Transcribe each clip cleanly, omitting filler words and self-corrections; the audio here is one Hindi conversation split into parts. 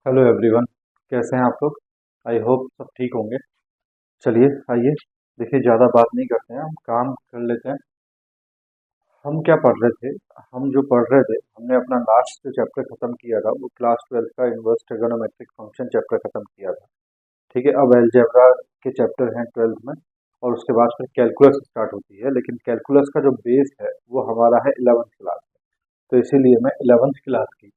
Hello everyone. कैसे हैं आप लोग? आई होप सब ठीक होंगे। चलिए आइए, देखिए ज़्यादा बात नहीं करते हैं, हम काम कर लेते हैं। हम क्या पढ़ रहे थे? हम जो पढ़ रहे थे, हमने अपना लास्ट जो चैप्टर ख़त्म किया था वो क्लास 12 का इनवर्स ट्रिगोनोमेट्रिक फंक्शन चैप्टर ख़त्म किया था। ठीक है, अब अलजेब्रा के चैप्टर हैं 12th में, और उसके बाद फिर कैलकुलस स्टार्ट होती है। लेकिन कैलकुलस का जो बेस है वो हमारा है 11th क्लास में। तो इसीलिए मैं 11th क्लास की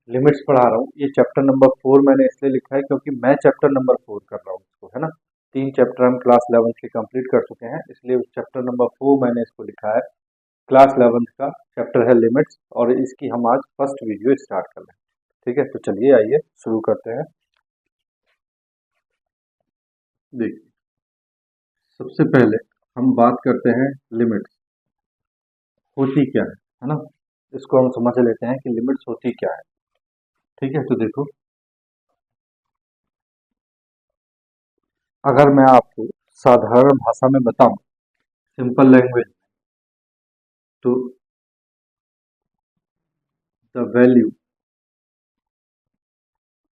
लिमिट्स पढ़ा रहा हूँ। ये चैप्टर नंबर 4 मैंने इसलिए लिखा है क्योंकि मैं चैप्टर नंबर 4 कर रहा हूँ इसको, है ना। 3 चैप्टर हम क्लास 11th के कंप्लीट कर चुके हैं, इसलिए चैप्टर नंबर 4 मैंने इसको लिखा है। क्लास 11th का चैप्टर है लिमिट्स, और इसकी हम आज फर्स्ट वीडियो स्टार्ट कर रहे हैं। ठीक है, तो चलिए आइए शुरू करते हैं। देखिए, सबसे पहले हम बात करते हैं लिमिट्स होती क्या है ना। इसको हम समझ लेते हैं कि लिमिट्स होती क्या है। ठीक है, तो देखो, अगर मैं आपको साधारण भाषा में बताऊं, सिंपल लैंग्वेज, तो the value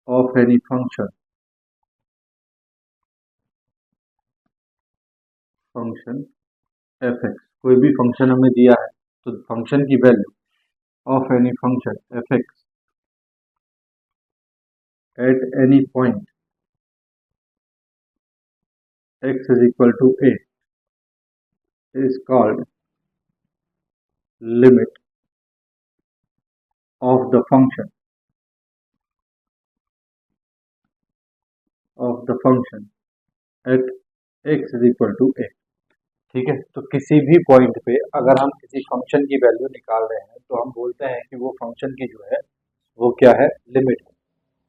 of any function f x, कोई भी फंक्शन हमें दिया है तो फंक्शन की value of any function f x at any point x is equal to a is called limit of the function at x is equal to a। ठीक है, तो किसी भी पॉइंट पे अगर हम किसी फंक्शन की वैल्यू निकाल रहे हैं तो हम बोलते हैं कि वो फंक्शन की जो है वो क्या है, लिमिट है।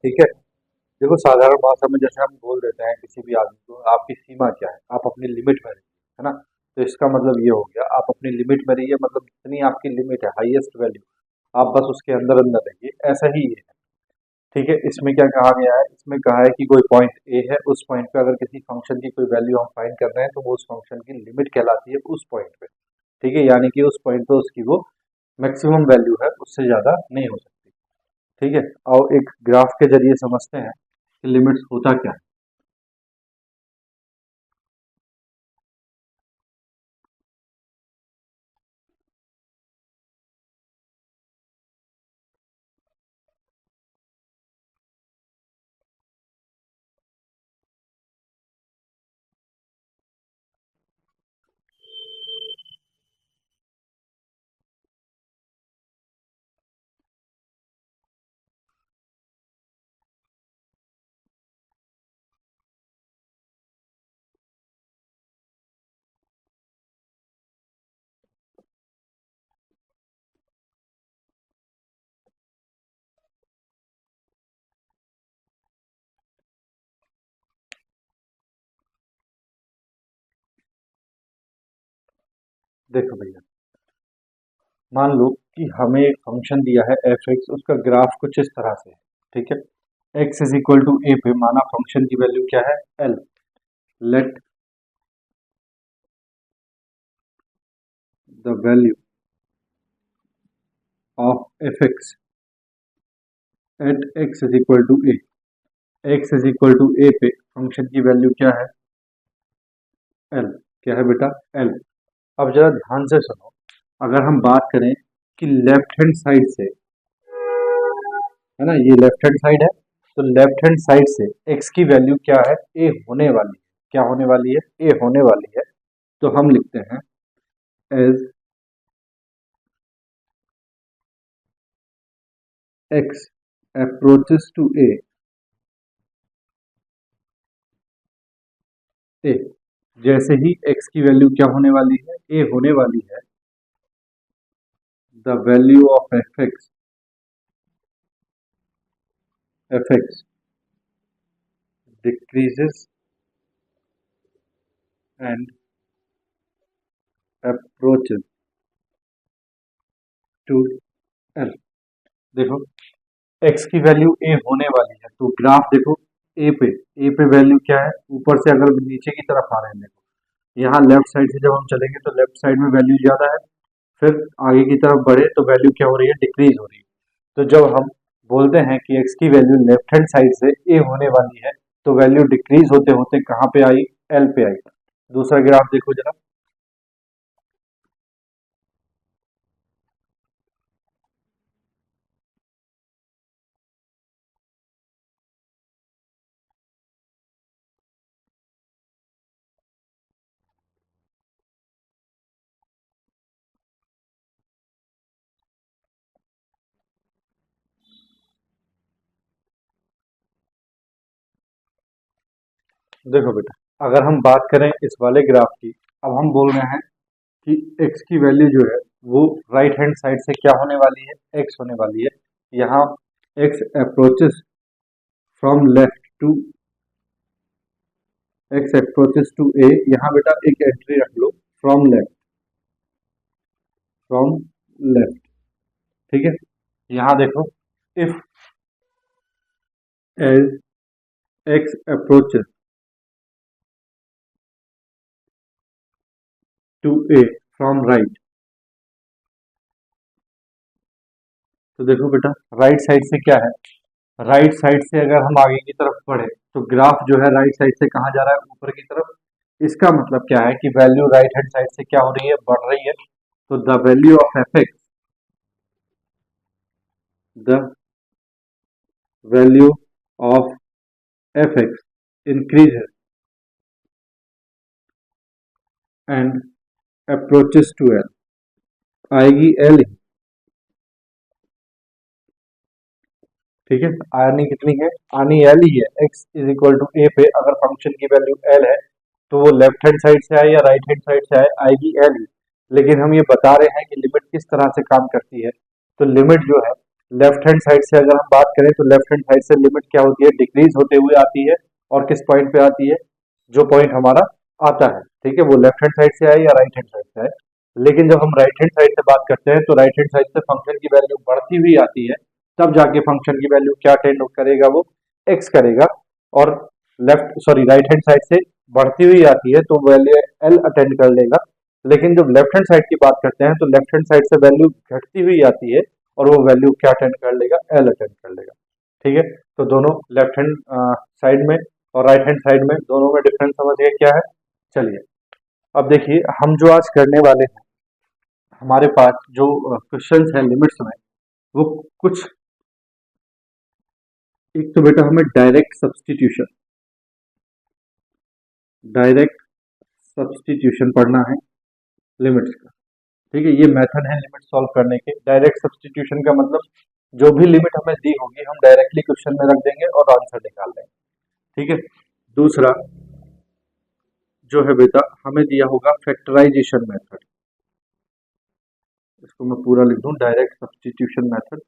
ठीक है, देखो साधारण भाषा में जैसे हम बोल देते हैं किसी भी आदमी को, आपकी सीमा क्या है, आप अपनी लिमिट में रहिए, है ना। तो इसका मतलब ये हो गया, आप अपनी लिमिट में रहिए, मतलब जितनी आपकी लिमिट है, हाईएस्ट वैल्यू, आप बस उसके अंदर अंदर रहिए, ऐसा ही ये है। ठीक है, इसमें क्या कहा गया है, इसमें कहा है कि कोई पॉइंट ए है, उस पॉइंट पे अगर किसी फंक्शन की कोई वैल्यू हम फाइंड कर रहे हैं तो वो उस फंक्शन की लिमिट कहलाती है उस पॉइंट पे। ठीक है, यानी कि उस पॉइंट पे उसकी वो मैक्सिमम वैल्यू है, उससे ज़्यादा नहीं हो सकती। ठीक है, और एक ग्राफ के जरिए समझते हैं कि लिमिट्स होता क्या है। देखो भैया, मान लो कि हमें एक फंक्शन दिया है एफ एक्स, उसका ग्राफ कुछ इस तरह से है। ठीक है, X is equal to A पे माना फंक्शन की वैल्यू क्या है, L. Let the value of F X at X is equal to A. X is equal to A पे फंक्शन की वैल्यू क्या है, एल। क्या है बेटा, एल। अब जरा ध्यान से सुनो, अगर हम बात करें कि लेफ्ट हैंड साइड से, है ना, ये लेफ्ट हैंड साइड है, तो लेफ्ट हैंड साइड से x की वैल्यू क्या है, a होने वाली है। क्या होने वाली है, a होने वाली है। तो हम लिखते हैं as x approaches to a, जैसे ही x की वैल्यू क्या होने वाली है, a होने वाली है, the value of F X decreases and approaches to L. देखो, x की वैल्यू a होने वाली है, तो ग्राफ देखो, a पे वैल्यू क्या है, ऊपर से अगर नीचे की तरफ आ रहे हैं, देखो यहाँ लेफ्ट साइड से जब हम चलेंगे तो लेफ्ट साइड में वैल्यू ज्यादा है, फिर आगे की तरफ बढ़े तो वैल्यू क्या हो रही है, डिक्रीज हो रही है। तो जब हम बोलते हैं कि x की वैल्यू लेफ्ट हैंड साइड से a होने वाली है, तो वैल्यू डिक्रीज होते होते कहाँ पे आई, l पे आई। दूसरा ग्राफ देखो जरा। देखो बेटा, अगर हम बात करें इस वाले ग्राफ की, अब हम बोल रहे हैं कि x की वैल्यू जो है वो राइट हैंड साइड से क्या होने वाली है, x होने वाली है। यहाँ x approaches from left to x approaches to a, यहाँ बेटा एक एंट्री रख लो, फ्रॉम लेफ्ट, फ्रॉम लेफ्ट, ठीक है। यहाँ देखो, if as x approaches to a from right, तो देखो बेटा राइट साइड से क्या है, राइट साइड से अगर हम आगे की तरफ बढ़े तो ग्राफ जो है राइट साइड से कहाँ जा रहा है, ऊपर की तरफ। इसका मतलब क्या है कि वैल्यू राइट हैंड साइड से क्या हो रही है, बढ़ रही है। तो the value of F X, the value of F X increases and approaches to L, आएगी एल ही, ठीक है। आनी कितनी है, आनी एल ही है। X is equal to A पे अगर फंक्शन की वैल्यू एल है तो वो लेफ्ट हैंड साइड से आए या राइट हैंड साइड से आए, आएगी एल ही। लेकिन हम ये बता रहे हैं कि लिमिट किस तरह से काम करती है। तो लिमिट जो है लेफ्ट हैंड साइड से अगर हम बात करें तो लेफ्ट हैंड साइड से लिमिट क्या होती है, डिक्रीज होते हुए आती है। और किस पॉइंट पे आती है, जो पॉइंट हमारा आता है, ठीक है, वो लेफ्ट हैंड साइड से आए या राइट हैंड साइड से आए। लेकिन जब हम राइट हैंड साइड से बात करते हैं तो राइट हैंड साइड से फंक्शन की वैल्यू बढ़ती हुई आती है, तब जाके फंक्शन की वैल्यू क्या टेंड करेगा, वो एक्स करेगा। और left sorry right hand side से बढ़ती हुई आती है तो वैल्यू एल अटेंड कर लेगा। लेकिन जब लेफ्ट हैंड साइड की बात करते हैं तो लेफ्ट हैंड साइड से वैल्यू घटती हुई आती है और वो वैल्यू क्या अटेंड कर लेगा, एल अटेंड कर लेगा, ठीक है। तो दोनों लेफ्ट हैंड साइड में और राइट हैंड साइड में दोनों में डिफरेंस समझ गए क्या है। चलिए अब देखिए हम जो आज करने वाले हैं, हमारे पास जो क्वेश्चंस हैं लिमिट्स में, वो कुछ, एक तो बेटा हमें डायरेक्ट सब्स्टिट्यूशन पढ़ना है लिमिट्स का, ठीक है। ये मेथड है लिमिट सॉल्व करने के। डायरेक्ट सब्स्टिट्यूशन का मतलब जो भी लिमिट हमें दी होगी हम डायरेक्टली क्वेश्चन में रख देंगे और आंसर निकाल देंगे, ठीक है। दूसरा जो है बेटा हमें दिया होगा फैक्टराइजेशन मेथड, इसको मैं पूरा लिख दूं, direct substitution method.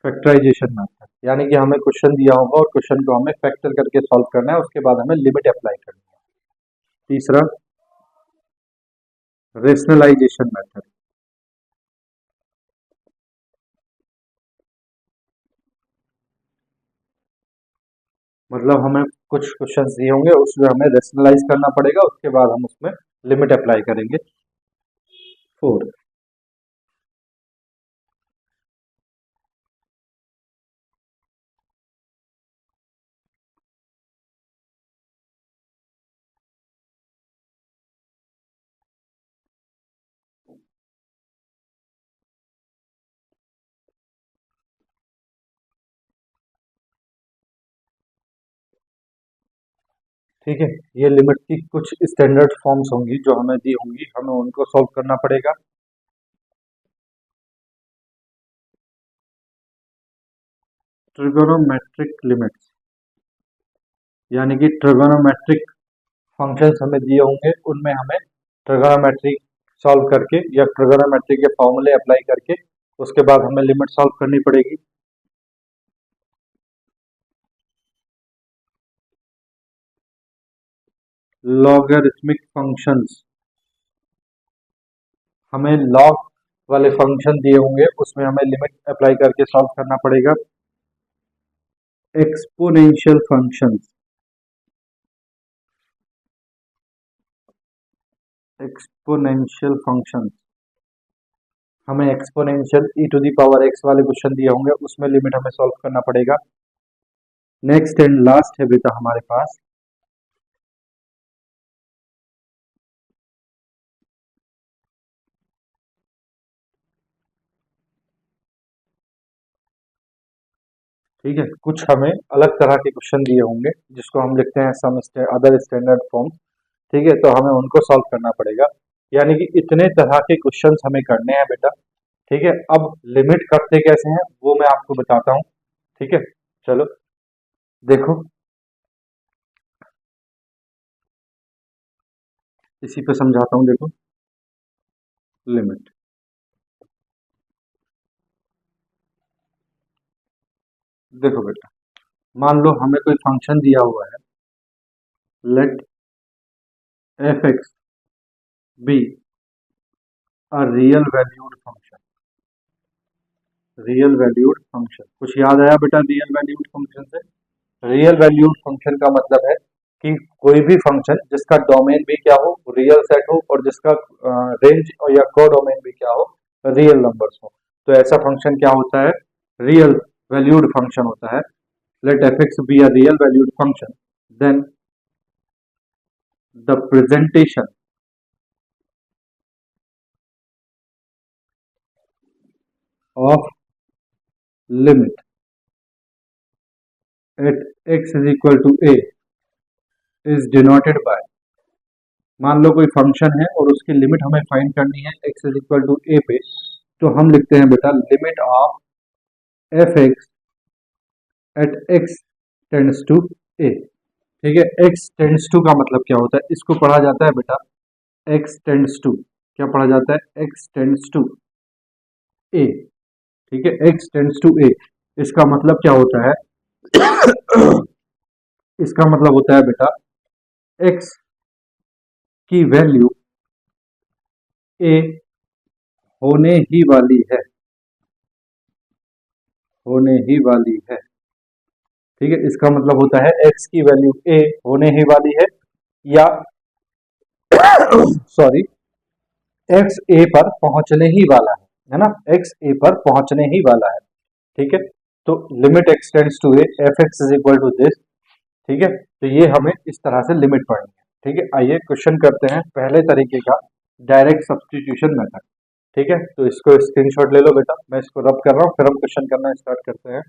Factorization method यानी कि हमें क्वेश्चन दिया होगा और क्वेश्चन को हमें फैक्टर करके सॉल्व करना है, उसके बाद हमें लिमिट अप्लाई करनी है। तीसरा रेशनलाइजेशन मेथड, मतलब हमें कुछ क्वेश्चंस दिए होंगे उसमें हमें रेशनलाइज करना पड़ेगा, उसके बाद हम उसमें लिमिट अप्लाई करेंगे। फोर ठीक है, ये लिमिट की कुछ स्टैंडर्ड फॉर्म्स होंगी जो हमें दी होंगी, हमें उनको सॉल्व करना पड़ेगा। ट्रिगोनोमेट्रिक लिमिट्स यानी कि ट्रिगोनोमेट्रिक फंक्शंस हमें दिए होंगे, उनमें हमें ट्रिगोनोमेट्री सॉल्व करके या ट्रिगोनोमेट्री के फॉर्मूले अप्लाई करके उसके बाद हमें लिमिट सॉल्व करनी पड़ेगी। लॉगरिथमिक फंक्शंस, हमें लॉग वाले फंक्शन दिए होंगे उसमें हमें लिमिट अप्लाई करके सॉल्व करना पड़ेगा। एक्सपोनेंशियल फंक्शंस, एक्सपोनेंशियल फंक्शन, हमें exponential E to the power X वाले क्वेश्चन दिए होंगे, उसमें लिमिट हमें सॉल्व करना पड़ेगा। नेक्स्ट एंड लास्ट है बेटा हमारे पास ठीक है, कुछ हमें अलग तरह के क्वेश्चन दिए होंगे जिसको हम लिखते हैं सम अदर स्टैंडर्ड फॉर्म। ठीक है, तो हमें उनको सॉल्व करना पड़ेगा, यानी कि इतने तरह के क्वेश्चंस हमें करने हैं बेटा। ठीक है, अब लिमिट करते कैसे हैं वो मैं आपको बताता हूँ। ठीक है, चलो देखो, इसी पे समझाता हूँ, देखो लिमिट। देखो बेटा, मान लो हमें कोई फंक्शन दिया हुआ है, let F X be a real valued function. Real valued function, कुछ याद आया बेटा रियल वैल्यूड फंक्शन से? रियल वैल्यूड फंक्शन का मतलब है कि कोई भी फंक्शन जिसका डोमेन भी क्या हो, रियल सेट हो, और जिसका रेंज या को डोमेन भी क्या हो, रियल नंबर्स हो, तो ऐसा फंक्शन क्या होता है? रियल वैल्यूड फंक्शन होता है। Let F X be a real valued function, then the presentation of limit at X is equal to A is denoted by, मान लो कोई फंक्शन है और उसकी लिमिट हमें फाइंड करनी है x is equal to A पे, तो हम लिखते हैं बेटा limit of F X at X tends to A. ठीक है, x टेंड्स टू का मतलब क्या होता है? इसको पढ़ा जाता है बेटा x टेंड्स टू, क्या पढ़ा जाता है? x tends to A. ठीक है, x टेंड्स टू ए, इसका मतलब क्या होता है? इसका मतलब होता है बेटा x की वैल्यू ए होने ही वाली है, होने ही वाली है। ठीक है, इसका मतलब होता है x की वैल्यू a होने ही वाली है, या सॉरी x a पर पहुंचने ही वाला है ना, x a पर पहुंचने ही वाला है। ठीक है, तो limit x tends to a F X is equal to this. ठीक है, तो ये हमें इस तरह से लिमिट पढ़नी है। ठीक है, आइए क्वेश्चन करते हैं पहले तरीके का, डायरेक्ट सब्स्टिट्यूशन मेथड। ठीक है, तो इसको स्क्रीनशॉट ले लो बेटा, मैं इसको रब कर रहा हूँ, फिर हम क्वेश्चन करना स्टार्ट करते हैं।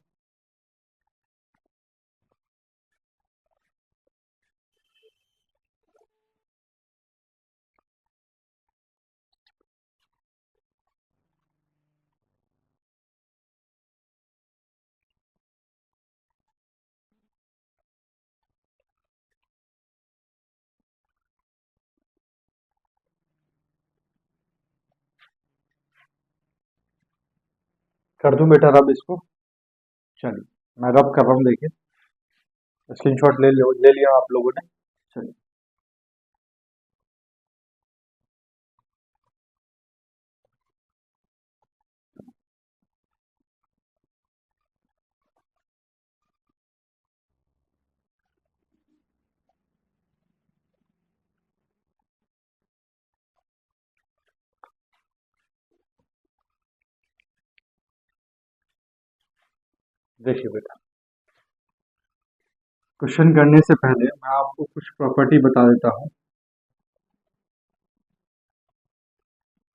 कर दूं बेटा रब इसको? चलिए, मैं रब कर रहा हूँ, देखिए स्क्रीनशॉट ले लिया आप लोगों ने। चलिए, देखिए बेटा, क्वेश्चन करने से पहले मैं आपको कुछ प्रॉपर्टी बता देता हूँ।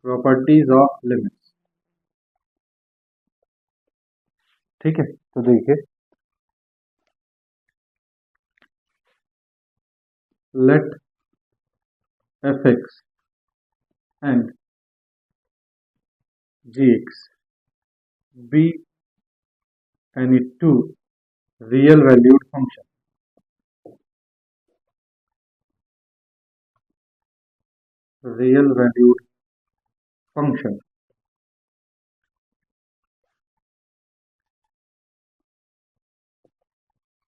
Properties of limits. ठीक है, तो देखिए, let F X and G X be any two real valued function, real valued function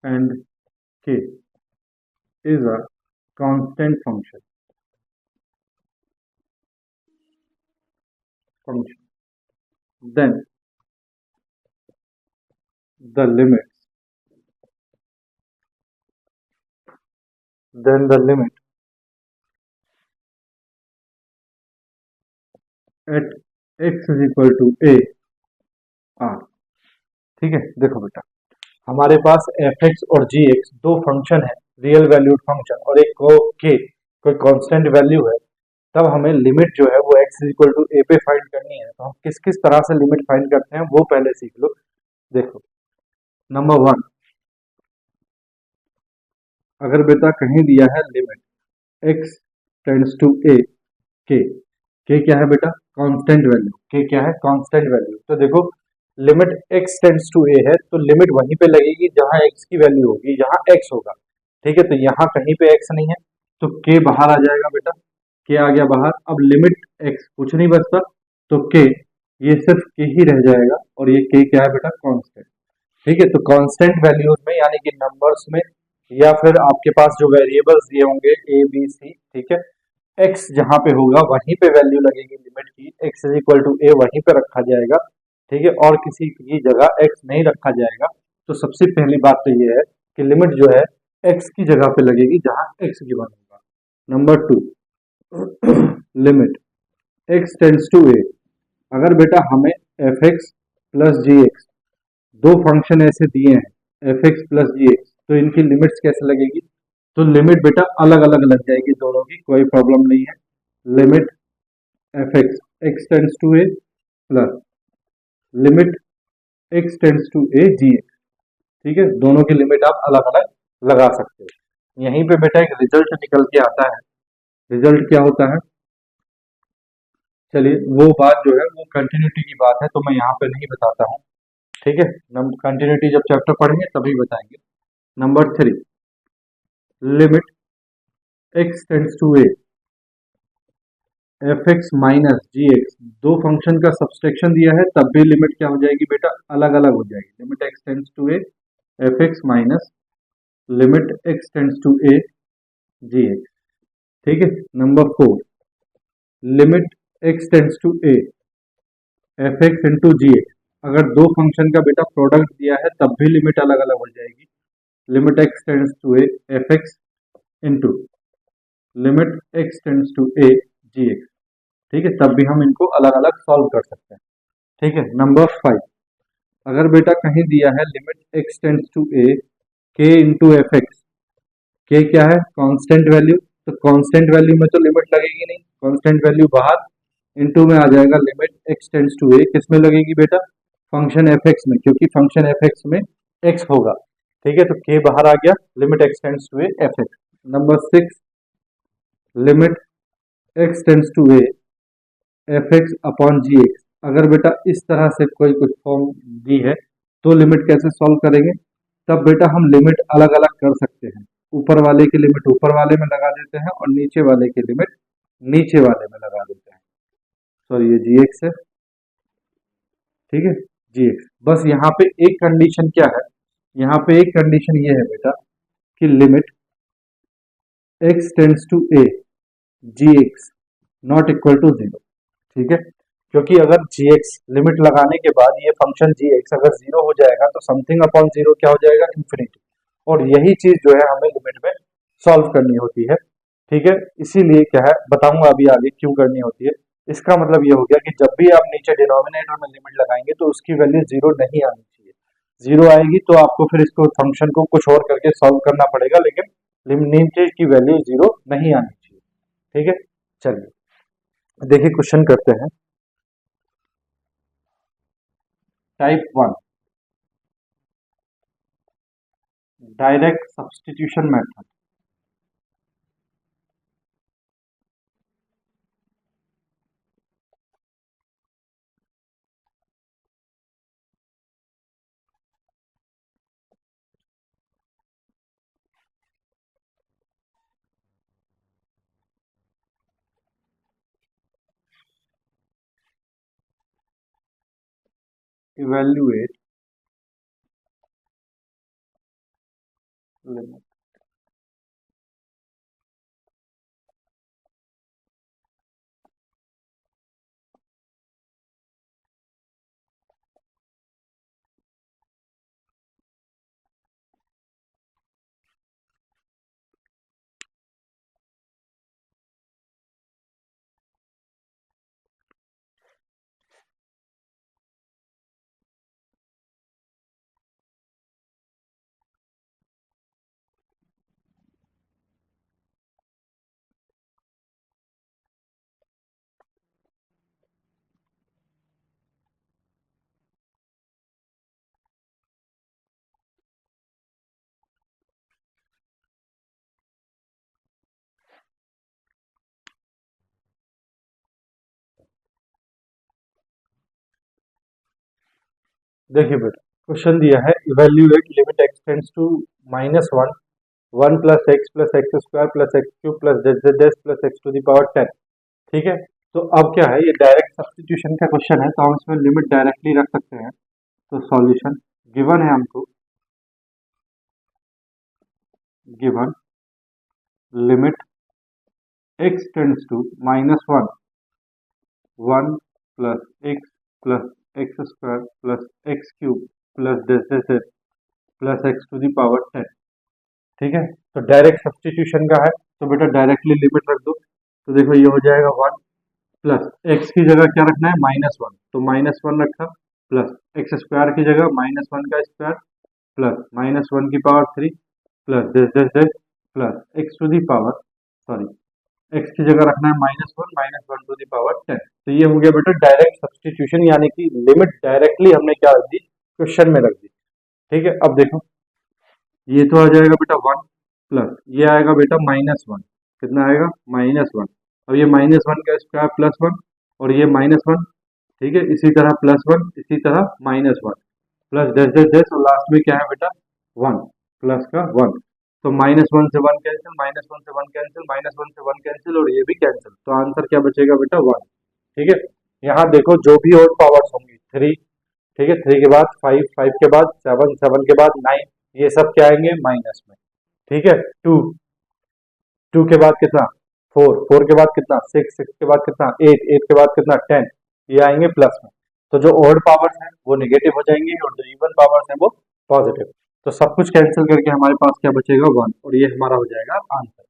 and k is a constant function, then the limit, then the limit at X is equal to A R. ठीक है, देखो बेटा, हमारे पास एफ एक्स और जी एक्स दो फंक्शन है, रियल वैल्यूड फंक्शन, और एक को के कोई कांस्टेंट वैल्यू है। तब हमें लिमिट जो है वो एक्स इक्वल टू ए पे फाइंड करनी है। तो हम किस किस तरह से लिमिट फाइंड करते हैं वो पहले सीख लो। देखो, नंबर वन, अगर बेटा कहीं दिया है लिमिट एक्स टेंड्स टू ए के, के क्या है बेटा, कांस्टेंट वैल्यू, के क्या है, कांस्टेंट वैल्यू। तो देखो, लिमिट x टेंड्स टू ए है तो लिमिट वहीं पे लगेगी जहां x की वैल्यू होगी, जहां x होगा। ठीक है, तो यहाँ कहीं पे x नहीं है, तो k बाहर आ जाएगा बेटा, k आ गया बाहर। अब लिमिट x कुछ नहीं बचता, तो k, ये सिर्फ k ही रह जाएगा, और ये k क्या है बेटा, कांस्टेंट। ठीक है, तो कांस्टेंट वैल्यूज में यानी कि नंबर्स में, या फिर आपके पास जो वेरिएबल्स दिए होंगे ए बी सी, ठीक है, एक्स जहां पे होगा वहीं पे वैल्यू लगेगी लिमिट की, एक्स इज इक्वल टू ए वहीं पे रखा जाएगा। ठीक है, और किसी की जगह एक्स नहीं रखा जाएगा। तो सबसे पहली बात तो ये है कि लिमिट जो है एक्स की जगह पे लगेगी जहां एक्स गिवन होगा। Number two, limit x tends to A, अगर बेटा हमें F X plus G X, दो फंक्शन ऐसे दिए हैं F X plus G X, तो इनकी लिमिट्स कैसे लगेगी, तो लिमिट बेटा अलग अलग लग जाएगी दोनों की, कोई प्रॉब्लम नहीं है। Limit F X, X tends to A, plus limit x tends to A G X. ठीक है, दोनों की लिमिट आप अलग अलग लगा सकते हो। यहीं पे बेटा एक रिजल्ट निकल के आता है। रिजल्ट क्या होता है, चलिए वो बात जो है वो कंटिन्यूटी की बात है, तो मैं यहाँ पे नहीं बताता हूँ। ठीक है, कंटिन्यूटी जब चैप्टर पढ़ेंगे तभी बताएंगे। Number three, limit x tends to A, F X minus G X, दो फंक्शन का सब्सट्रैक्शन दिया है तब भी लिमिट क्या हो जाएगी बेटा, अलग अलग हो जाएगी। Limit x tends to A F X minus limit x tends to A G X. ठीक है, number four, limit x tends to A F X into G X, अगर दो फंक्शन का बेटा प्रोडक्ट दिया है तब भी लिमिट अलग अलग हो जाएगी। Limit x tends to A F X into limit x tends to A G X. ठीक है, तब भी हम इनको अलग अलग सॉल्व कर सकते हैं। ठीक है, नंबर फाइव, अगर बेटा कहीं दिया है लिमिट एक्स टेंड्स टू ए के इंटू एफ एक्स, के क्या है, कांस्टेंट वैल्यू, तो कांस्टेंट वैल्यू में तो लिमिट लगेगी नहीं, कांस्टेंट वैल्यू बाहर, इनटू में आ जाएगा limit x tends to A, किस में लगेगी बेटा, फंक्शन एफ एक्स में, क्योंकि फंक्शन एफ एक्स में एक्स होगा। ठीक है, तो के बाहर आ गया, limit x tends to A F X. Number six, limit x tends to A F X upon G X, अगर बेटा इस तरह से कोई कुछ फॉर्म दी है तो लिमिट कैसे सॉल्व करेंगे, तब बेटा हम लिमिट अलग अलग कर सकते हैं। ऊपर वाले की लिमिट ऊपर वाले में लगा देते हैं और नीचे वाले की लिमिट नीचे वाले में लगा देते हैं। सॉरी, ये जी एक्स है। ठीक है, जी एक्स, बस यहाँ पे एक कंडीशन क्या है, यहाँ पे एक कंडीशन ये है बेटा कि limit x tends to A G X not equal to zero. ठीक है, क्योंकि अगर जी एक्स लिमिट लगाने के बाद ये फंक्शन जी एक्स अगर जीरो हो जाएगा तो समथिंग अपॉन जीरो क्या हो जाएगा, इन्फिनिटी। और यही चीज जो है हमें लिमिट में सॉल्व करनी होती है। ठीक है, इसीलिए क्या है बताऊंगा अभी आगे क्यों करनी होती है। इसका मतलब ये हो गया कि जब भी आप नीचे डिनोमिनेटर में लिमिट लगाएंगे तो उसकी वैल्यू जीरो नहीं आनी चाहिए। जीरो आएगी तो आपको फिर इसको फंक्शन को कुछ और करके सॉल्व करना पड़ेगा, लेकिन नीचे की वैल्यू जीरो नहीं आनी चाहिए। ठीक है, चलिए देखिए क्वेश्चन करते हैं। Type one, direct substitution method. Evaluate limit. देखिए बेटा, क्वेश्चन दिया है evaluate limit x tends to -1, 1 plus X square plus X cube plus dash plus X to the power 10। ठीक है, तो अब क्या है, ये डायरेक्ट सब्स्टिट्यूशन का क्वेश्चन है, तो हम इसमें लिमिट डायरेक्टली रख सकते हैं। तो सॉल्यूशन गिवन है हमको, given limit x tends to -1, 1 plus X square plus X cube plus dash plus X to the power 10। ठीक है, तो डायरेक्ट सब्स्टिट्यूशन का है, तो बेटा डायरेक्टली लिमिट रख दो। तो देखो ये हो जाएगा 1 प्लस एक्स की जगह क्या रखना है, -1, तो -1 रखा, प्लस एक्स स्क्वायर की जगह -1 का स्क्वायर प्लस -1 की power 3 plus dash plus X to the power, sorry, X की जगह रखना है -1 टू दी पावर 10। तो ये हो गया बेटा डायरेक्ट सब्स्टिट्यूशन, यानी कि लिमिट डायरेक्टली हमने क्या रख दी, क्वेश्चन में रख दी। ठीक है, अब देखो ये तो आ जाएगा बेटा 1 प्लस ये आएगा बेटा -1, कितना आएगा, -1। अब ये -1 का स्क्वायर +1 और ये -1, ठीक है, इसी तरह +1, इसी तरह -1 प्लस डेस और लास्ट में क्या है बेटा 1 प्लस का 1। तो -1 से 1 कैंसिल, -1 से 1 कैंसिल, -1 से 1 कैंसिल और ये भी कैंसिल, तो आंसर क्या बचेगा बेटा 1। ठीक है, यहाँ देखो जो भी और पावर्स होंगी 3, ठीक है, 3 के बाद 5, 5 के बाद 7, 7 के बाद 9, ये सब क्या आएंगे माइनस में। ठीक है, 2, 2 के बाद कितना 4, 4 के बाद कितना 6, 6 के बाद कितना 8, 8 के बाद कितना 10, ये आएंगे प्लस में। तो जो ऑड पावर्स हैं वो नेगेटिव हो जाएंगे और जो इवन पावर्स हैं वो पॉजिटिव। तो सब कुछ कैंसिल करके हमारे पास क्या बचेगा 1, और ये हमारा हो जाएगा आंसर।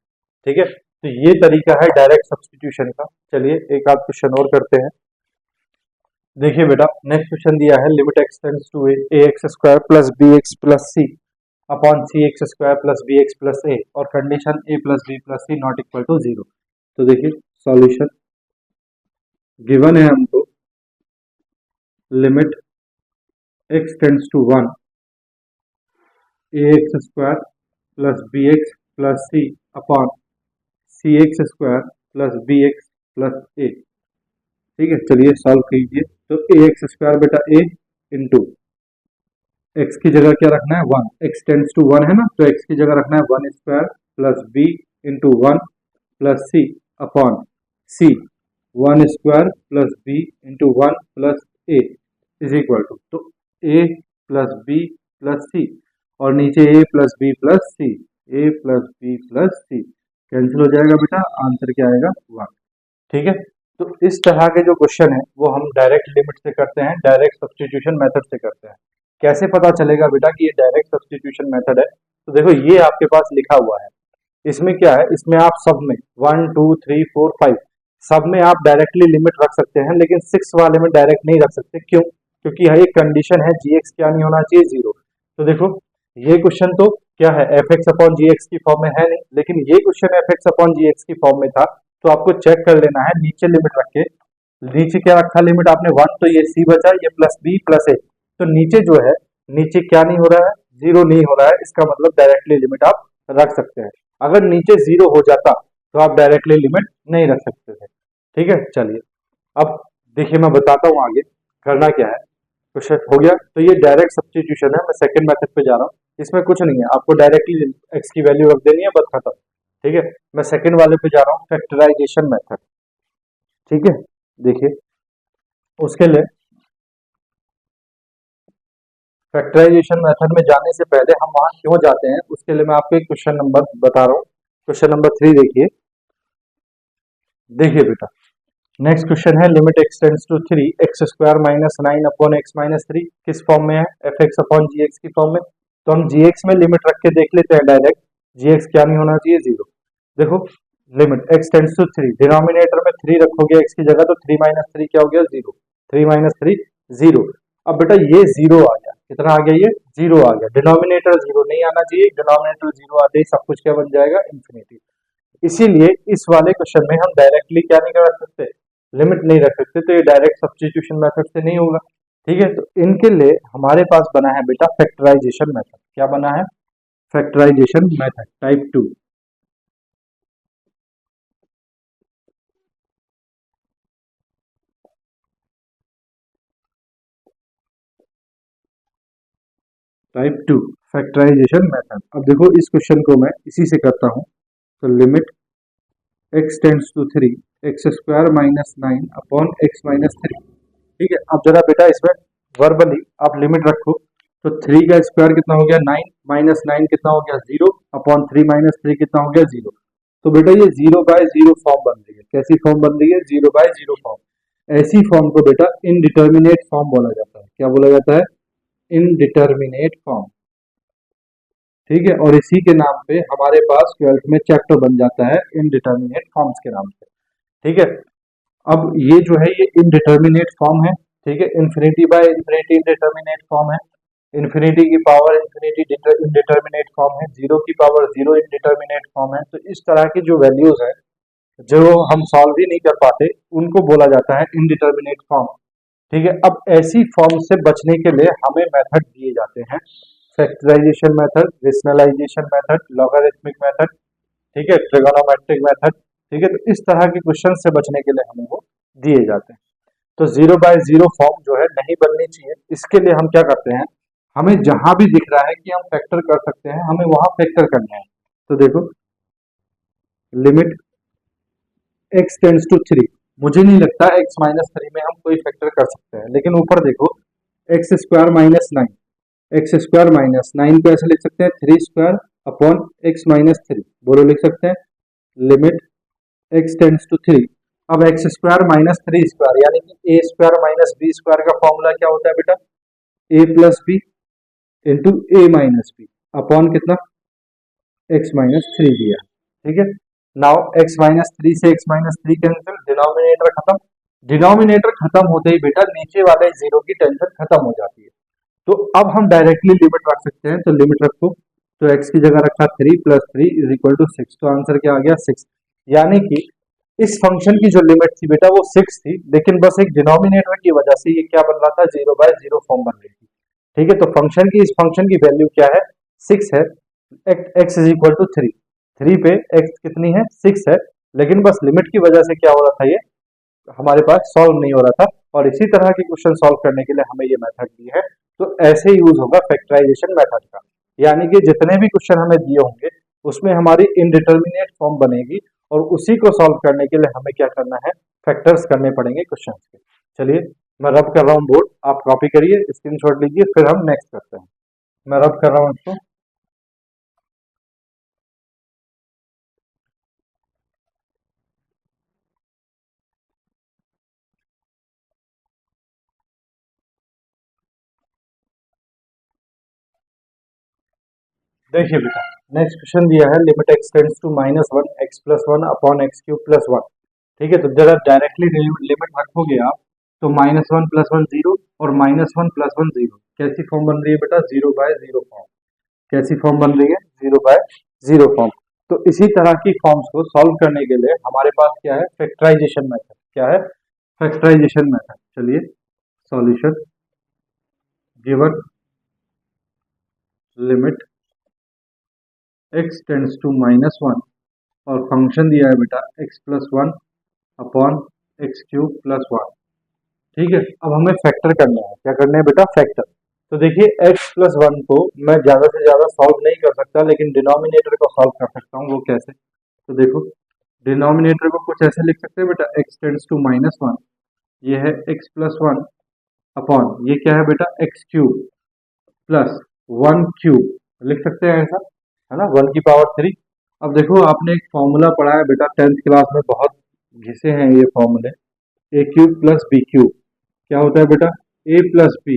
ठीक है, तो ये तरीका है डायरेक्ट सब्स्टिट्यूशन का। चलिए एक आध क्वेश्चन और करते हैं। देखिए बेटा, नेक्स्ट क्वेश्चन दिया है limit x tends to A X square plus B X plus C upon C X square plus B X plus A, और condition A plus B plus C not equal to 0। तो देखिए सॉल्यूशन गिवन है हमको, limit x tends to 1, A X square plus B X plus C upon C X square plus B X plus A. ठीक है, चलिए सॉल्व कीजिए। तो ए एक्स स्क्वायर बेटा ए इंटू एक्स की जगह क्या रखना है 1, एक्स टेंड्स टू 1 है ना, तो एक्स की जगह रखना है 1 square plus B into 1 plus C upon C 1 square plus B into 1 plus A is equal to, तो A plus B plus C और नीचे A plus B plus C, A plus B plus C cancel हो जाएगा बेटा, आंसर क्या आएगा 1। ठीक है, तो इस तरह के जो क्वेश्चन है वो हम डायरेक्ट लिमिट से करते हैं, डायरेक्ट सब्स्टिट्यूशन मेथड से करते हैं। कैसे पता चलेगा बेटा कि ये डायरेक्ट सब्स्टिट्यूशन मेथड है, तो देखो ये आपके पास लिखा हुआ है, इसमें क्या है, इसमें आप सब में 1 2 3 4 5 सब में आप डायरेक्टली लिमिट रख सकते हैं, लेकिन 6 वाले में डायरेक्ट नहीं रख सकते। क्यों? क्योंकि यह एक कंडीशन है, जी एक्स क्या नहीं होना चाहिए 0। तो देखो ये क्वेश्चन तो क्या है, F X upon G X की फॉर्म में है नहीं, लेकिन ये question F X upon G X की फॉर्म में था, तो आपको चेक कर लेना है नीचे लिमिट रख के। नीचे क्या रखा लिमिट आपने 1, तो ये सी बचा, ये प्लस बी प्लस ए, तो नीचे जो है, नीचे क्या नहीं हो रहा है, 0 नहीं हो रहा है, इसका मतलब डायरेक्टली लिमिट आप रख सकते हैं। अगर नीचे 0 हो जाता तो आप डायरेक्टली लिमिट नहीं रख सकते थे। ठीक है, चलिए अब देखिए मैं बताता हूँ आगे करना क्या है। क्वेश्चन हो गया, तो ये डायरेक्ट सब्स्टिट्यूशन है, मैं सेकंड मेथड पे जा रहा हूँ। इसमें कुछ नहीं है, आपको डायरेक्टली एक्स की वैल्यू रख देनी है, बस खत्म। ठीक है, मैं सेकंड वाले पे जा रहा हूँ, फैक्टराइजेशन मेथड। ठीक है, देखिए उसके लिए फैक्टराइजेशन मेथड में जाने से पहले हम वहां क्यों जाते हैं, उसके लिए मैं आपको एक क्वेश्चन नंबर बता रहा हूँ। क्वेश्चन नंबर 3 देखिए। देखिए बेटा, नेक्स्ट क्वेश्चन है limit x tends to 3 x square minus 9 upon x minus 3, किस फॉर्म में है, F X upon G X की फॉर्म में। तो हम जी एक्स में लिमिट रख के देख लेते हैं डायरेक्ट, जी एक्स क्या नहीं होना चाहिए 0। देखो limit x tends to 3, denominator में 3 रखोगे एक्स की जगह, तो 3 माइनस 3 क्या हो गया 0, 3 माइनस 3 0। अब बेटा ये 0 आ गया, कितना आ गया, ये 0 आ गया, डिनोमिनेटर 0 नहीं आना चाहिए, डिनोमिनेटर 0 आते ही सब कुछ क्या बन जाएगा, इंफिनिटी। इसीलिए इस वाले क्वेश्चन में हम डायरेक्टली क्या नहीं कर सकते, लिमिट नहीं रख सकते, तो ये डायरेक्ट सब्स्टिट्यूशन मेथड से नहीं होगा। ठीक है, तो इनके लिए हमारे पास बना है बेटा फैक्टराइजेशन मेथड। क्या बना है, factorisation method type 2। Type 2 factorization method. अब देखो इस क्वेश्चन को मैं इसी से करता हूँ। तो limit x tends to 3 x square minus 9 upon x minus 3। ठीक है, अब जरा बेटा इसमें वर्बली आप लिमिट रखो। तो 3 का स्क्वायर कितना हो गया 9, माइनस 9 कितना हो गया 0, अपॉन 3 माइनस 3 कितना हो गया 0। तो बेटा ये 0/0 फॉर्म बन रही है। कैसी फॉर्म बन रही है? 0/0 फॉर्म। ऐसी फॉर्म को बेटा इनडिटर्मिनेट फॉर्म बोला जाता है। क्या बोला जाता है? Indeterminate form. ठीक है, और इसी के नाम पे हमारे पास 12th में चैप्टर बन जाता है इनडिटर्मिनेट फॉर्म्स के नाम से। ठीक है, अब ये जो है ये इनडिटर्मिनेट फॉर्म है। ठीक है, infinity by infinity indeterminate form है। इन्फिनिटी की पावर इन्फिनिटी इनडिटर्मिनेट फॉर्म है। जीरो की पावर जीरो इनडिटर्मिनेट फॉर्म है। तो इस तरह की जो वैल्यूज है जो हम सॉल्व ही नहीं कर पाते उनको बोला जाता है इनडिटर्मिनेट फॉर्म। ठीक है, अब ऐसी फॉर्म से बचने के लिए हमें मेथड दिए जाते हैं। Factorization method, rationalization method, logarithmic method, ठीक है, ट्रिगोनोमेट्रिक मेथड। ठीक है, तो इस तरह के क्वेश्चन से बचने के लिए हमें वो दिए जाते हैं। तो 0/0 फॉर्म जो है नहीं बननी चाहिए। इसके लिए हम क्या करते हैं, हमें जहां भी दिख रहा है कि हम फैक्टर कर सकते हैं हमें वहां फैक्टर करना है। तो देखो लिमिट x टेंड्स टू 3, मुझे नहीं लगता x माइनस 3 में हम कोई फैक्टर कर सकते हैं। लेकिन ऊपर देखो x square minus 9, x square minus 9 को ऐसे लिख सकते हैं 3 स्क्वायर अपॉन एक्स माइनस 3। बोलो लिख सकते हैं लिमिट x टेंड्स टू 3। अब एक्स स्क्वायर माइनस 3 स्क्वायर यानी कि ए स्क्वायर माइनस बी स्क्वायर का फॉर्मूला क्या होता है बेटा? ए plus B into a minus B upon कितना? एक्स माइनस 3 दिया। ठीक है, नाउ एक्स माइनस 3 से एक्स माइनस 3 कैंसिल, डिनोमिनेटर खत्म। डिनोमिनेटर खत्म होते ही बेटा नीचे वाले जीरो की टेंशन खत्म हो जाती है। तो अब हम डायरेक्टली लिमिट रख सकते हैं। तो लिमिट रखो, तो x की जगह रखा 3 प्लस 3 इज इक्वल टू 6। तो आंसर क्या आ गया? 6। यानी कि इस फंक्शन की जो लिमिट थी बेटा वो 6 थी, लेकिन बस एक डिनोमिनेटर की वजह से ये क्या बन रहा था? 0/0 फॉर्म बन रही थी। ठीक है, तो फंक्शन की इस फंक्शन की वैल्यू क्या है? 6 है। x इज इक्वल टू 3, 3 पे x कितनी है? 6 है। लेकिन बस लिमिट की वजह से क्या हो रहा था, ये हमारे पास सॉल्व नहीं हो रहा था। और इसी तरह के क्वेश्चन सॉल्व करने के लिए हमें ये मेथड दी है। तो ऐसे यूज होगा फैक्टराइजेशन मेथड का। यानी कि जितने भी क्वेश्चन हमें दिए होंगे उसमें हमारी इनडिटर्मिनेट फॉर्म बनेगी और उसी को सॉल्व करने के लिए हमें क्या करना है? फैक्टर्स करने पड़ेंगे क्वेश्चन के। चलिए मैं रब कर रहा हूँ बोर्ड, आप कॉपी करिए, स्क्रीनशॉट लीजिए, फिर हम नेक्स्ट करते हैं। मैं रब कर रहा हूँ इसको। देखिए बेटा नेक्स्ट क्वेश्चन दिया है limit x tends to -1 X plus 1 upon x cube plus 1। ठीक है, तो जरा डायरेक्टली लिमिट रखोगे आप तो -1 प्लस 1 जीरो और -1 प्लस 1 जीरो। कैसी फॉर्म बन रही है बेटा? 0/0 फॉर्म। कैसी फॉर्म बन रही है? 0/0 फॉर्म। तो इसी तरह की फॉर्म्स को सॉल्व करने के लिए हमारे पास क्या है? Factorisation method. क्या है? Factorisation method. चलिए solution given limit x tends to -1 और फंक्शन दिया है बेटा x plus 1 upon x cube plus 1। ठीक है, अब हमें फैक्टर करना है। क्या करना है बेटा? फैक्टर। तो देखिए x प्लस 1 को मैं ज़्यादा से ज़्यादा सॉल्व नहीं कर सकता, लेकिन डिनोमिनेटर को सॉल्व कर सकता हूँ। वो कैसे? तो देखो डिनोमिनेटर को कुछ ऐसे लिख सकते हैं बेटा x टेंड्स टू -1, ये है x प्लस 1 अपॉन ये क्या है बेटा? एक्स क्यूब प्लस 1 क्यूब लिख सकते हैं ऐसा, है ना, 1 की पावर 3। अब देखो आपने एक फॉर्मूला पढ़ा है बेटा 10th क्लास में, बहुत घिसे हैं ये फॉर्मूले। A cube plus B cube क्या होता है बेटा? ए plus B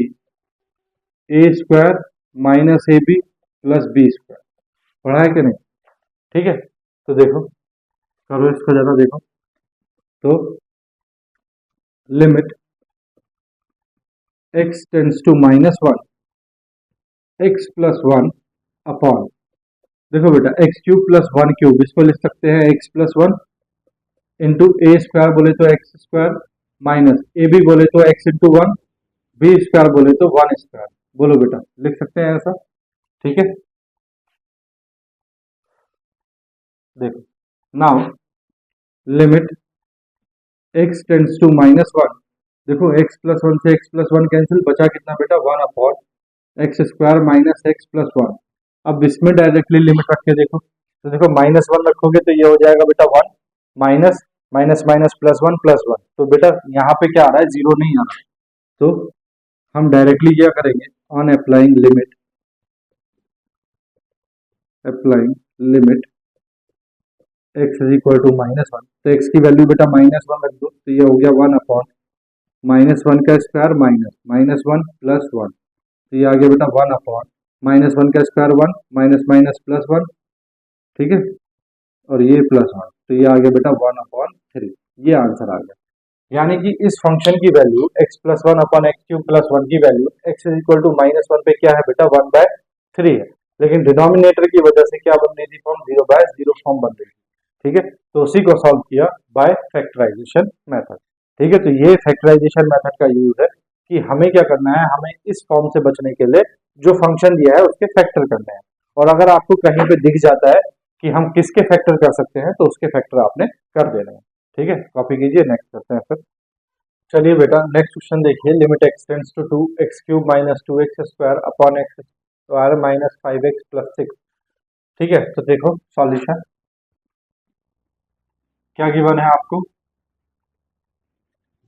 A square minus A B plus B square. पढ़ा है कि नहीं? ठीक है, तो देखो करो इसको जरा देखो। तो limit x tends to -1 x plus 1 upon, देखो बेटा एक्स क्यूब प्लस 1 क्यूब, इसको लिख सकते हैं x plus 1 into A square बोले तो X square minus A B बोले तो एक्स इंटू 1, बी स्क्वायर बोले तो 1 स्क्वायर। बोलो बेटा लिख सकते हैं ऐसा? ठीक है, देखो now limit x tends to -1, देखो x प्लस 1 से x प्लस 1 कैंसिल, बचा कितना बेटा? 1 upon x square minus x plus one. अब इसमें डायरेक्टली लिमिट रख के देखो, तो देखो माइनस वन रखोगे तो ये हो जाएगा बेटा one, minus minus minus plus one, तो बेटा यहाँ पे क्या आ रहा है, जीरो नहीं आ रहा। तो हम डायरेक्टली क्या करेंगे, on applying limit X is equal to minus one, तो एक्स की वैल्यू बेटा माइनस वन रख दो, तो ये हो गया वन अपॉन माइनस वन का square minus minus one plus one, तो ये आ गया बेटा वन अपॉन माइनस वन का square one minus minus plus one, ठीक है, और ये प्लस वन, तो ये आ गया बेटा वन अपॉन थ्री। ये आंसर आ गया। यानी कि इस फंक्शन की value X plus one upon x cube plus one की value X is equal to minus one पे क्या है बेटा, वन बाय थ्री है, लेकिन डिनोमिनेटर की वजह से क्या बन रही थी form, zero by zero form बन रही थी। ठीक है, तो उसी को सॉल्व किया बाय फैक्टराइजेशन मेथड। ठीक है, तो ये फैक्टराइजेशन मेथड का यूज है कि हमें क्या करना है, हमें इस फॉर्म से बचने के लिए जो फंक्शन दिया है उसके फैक्टर करने हैं, और अगर आपको कहीं पे दिख जाता है कि हम किसके फैक्टर कर सकते हैं तो उसके फैक्टर आपने कर देने हैं। ठीक है, कॉपी कीजिए, नेक्स्ट करते हैं फिर। चलिए बेटा नेक्स्ट क्वेश्चन देखिए, limit x tends to two X cube minus two X square upon x square minus five X plus six. ठीक है, तो देखो सॉल्यूशन क्या गिवन है आपको,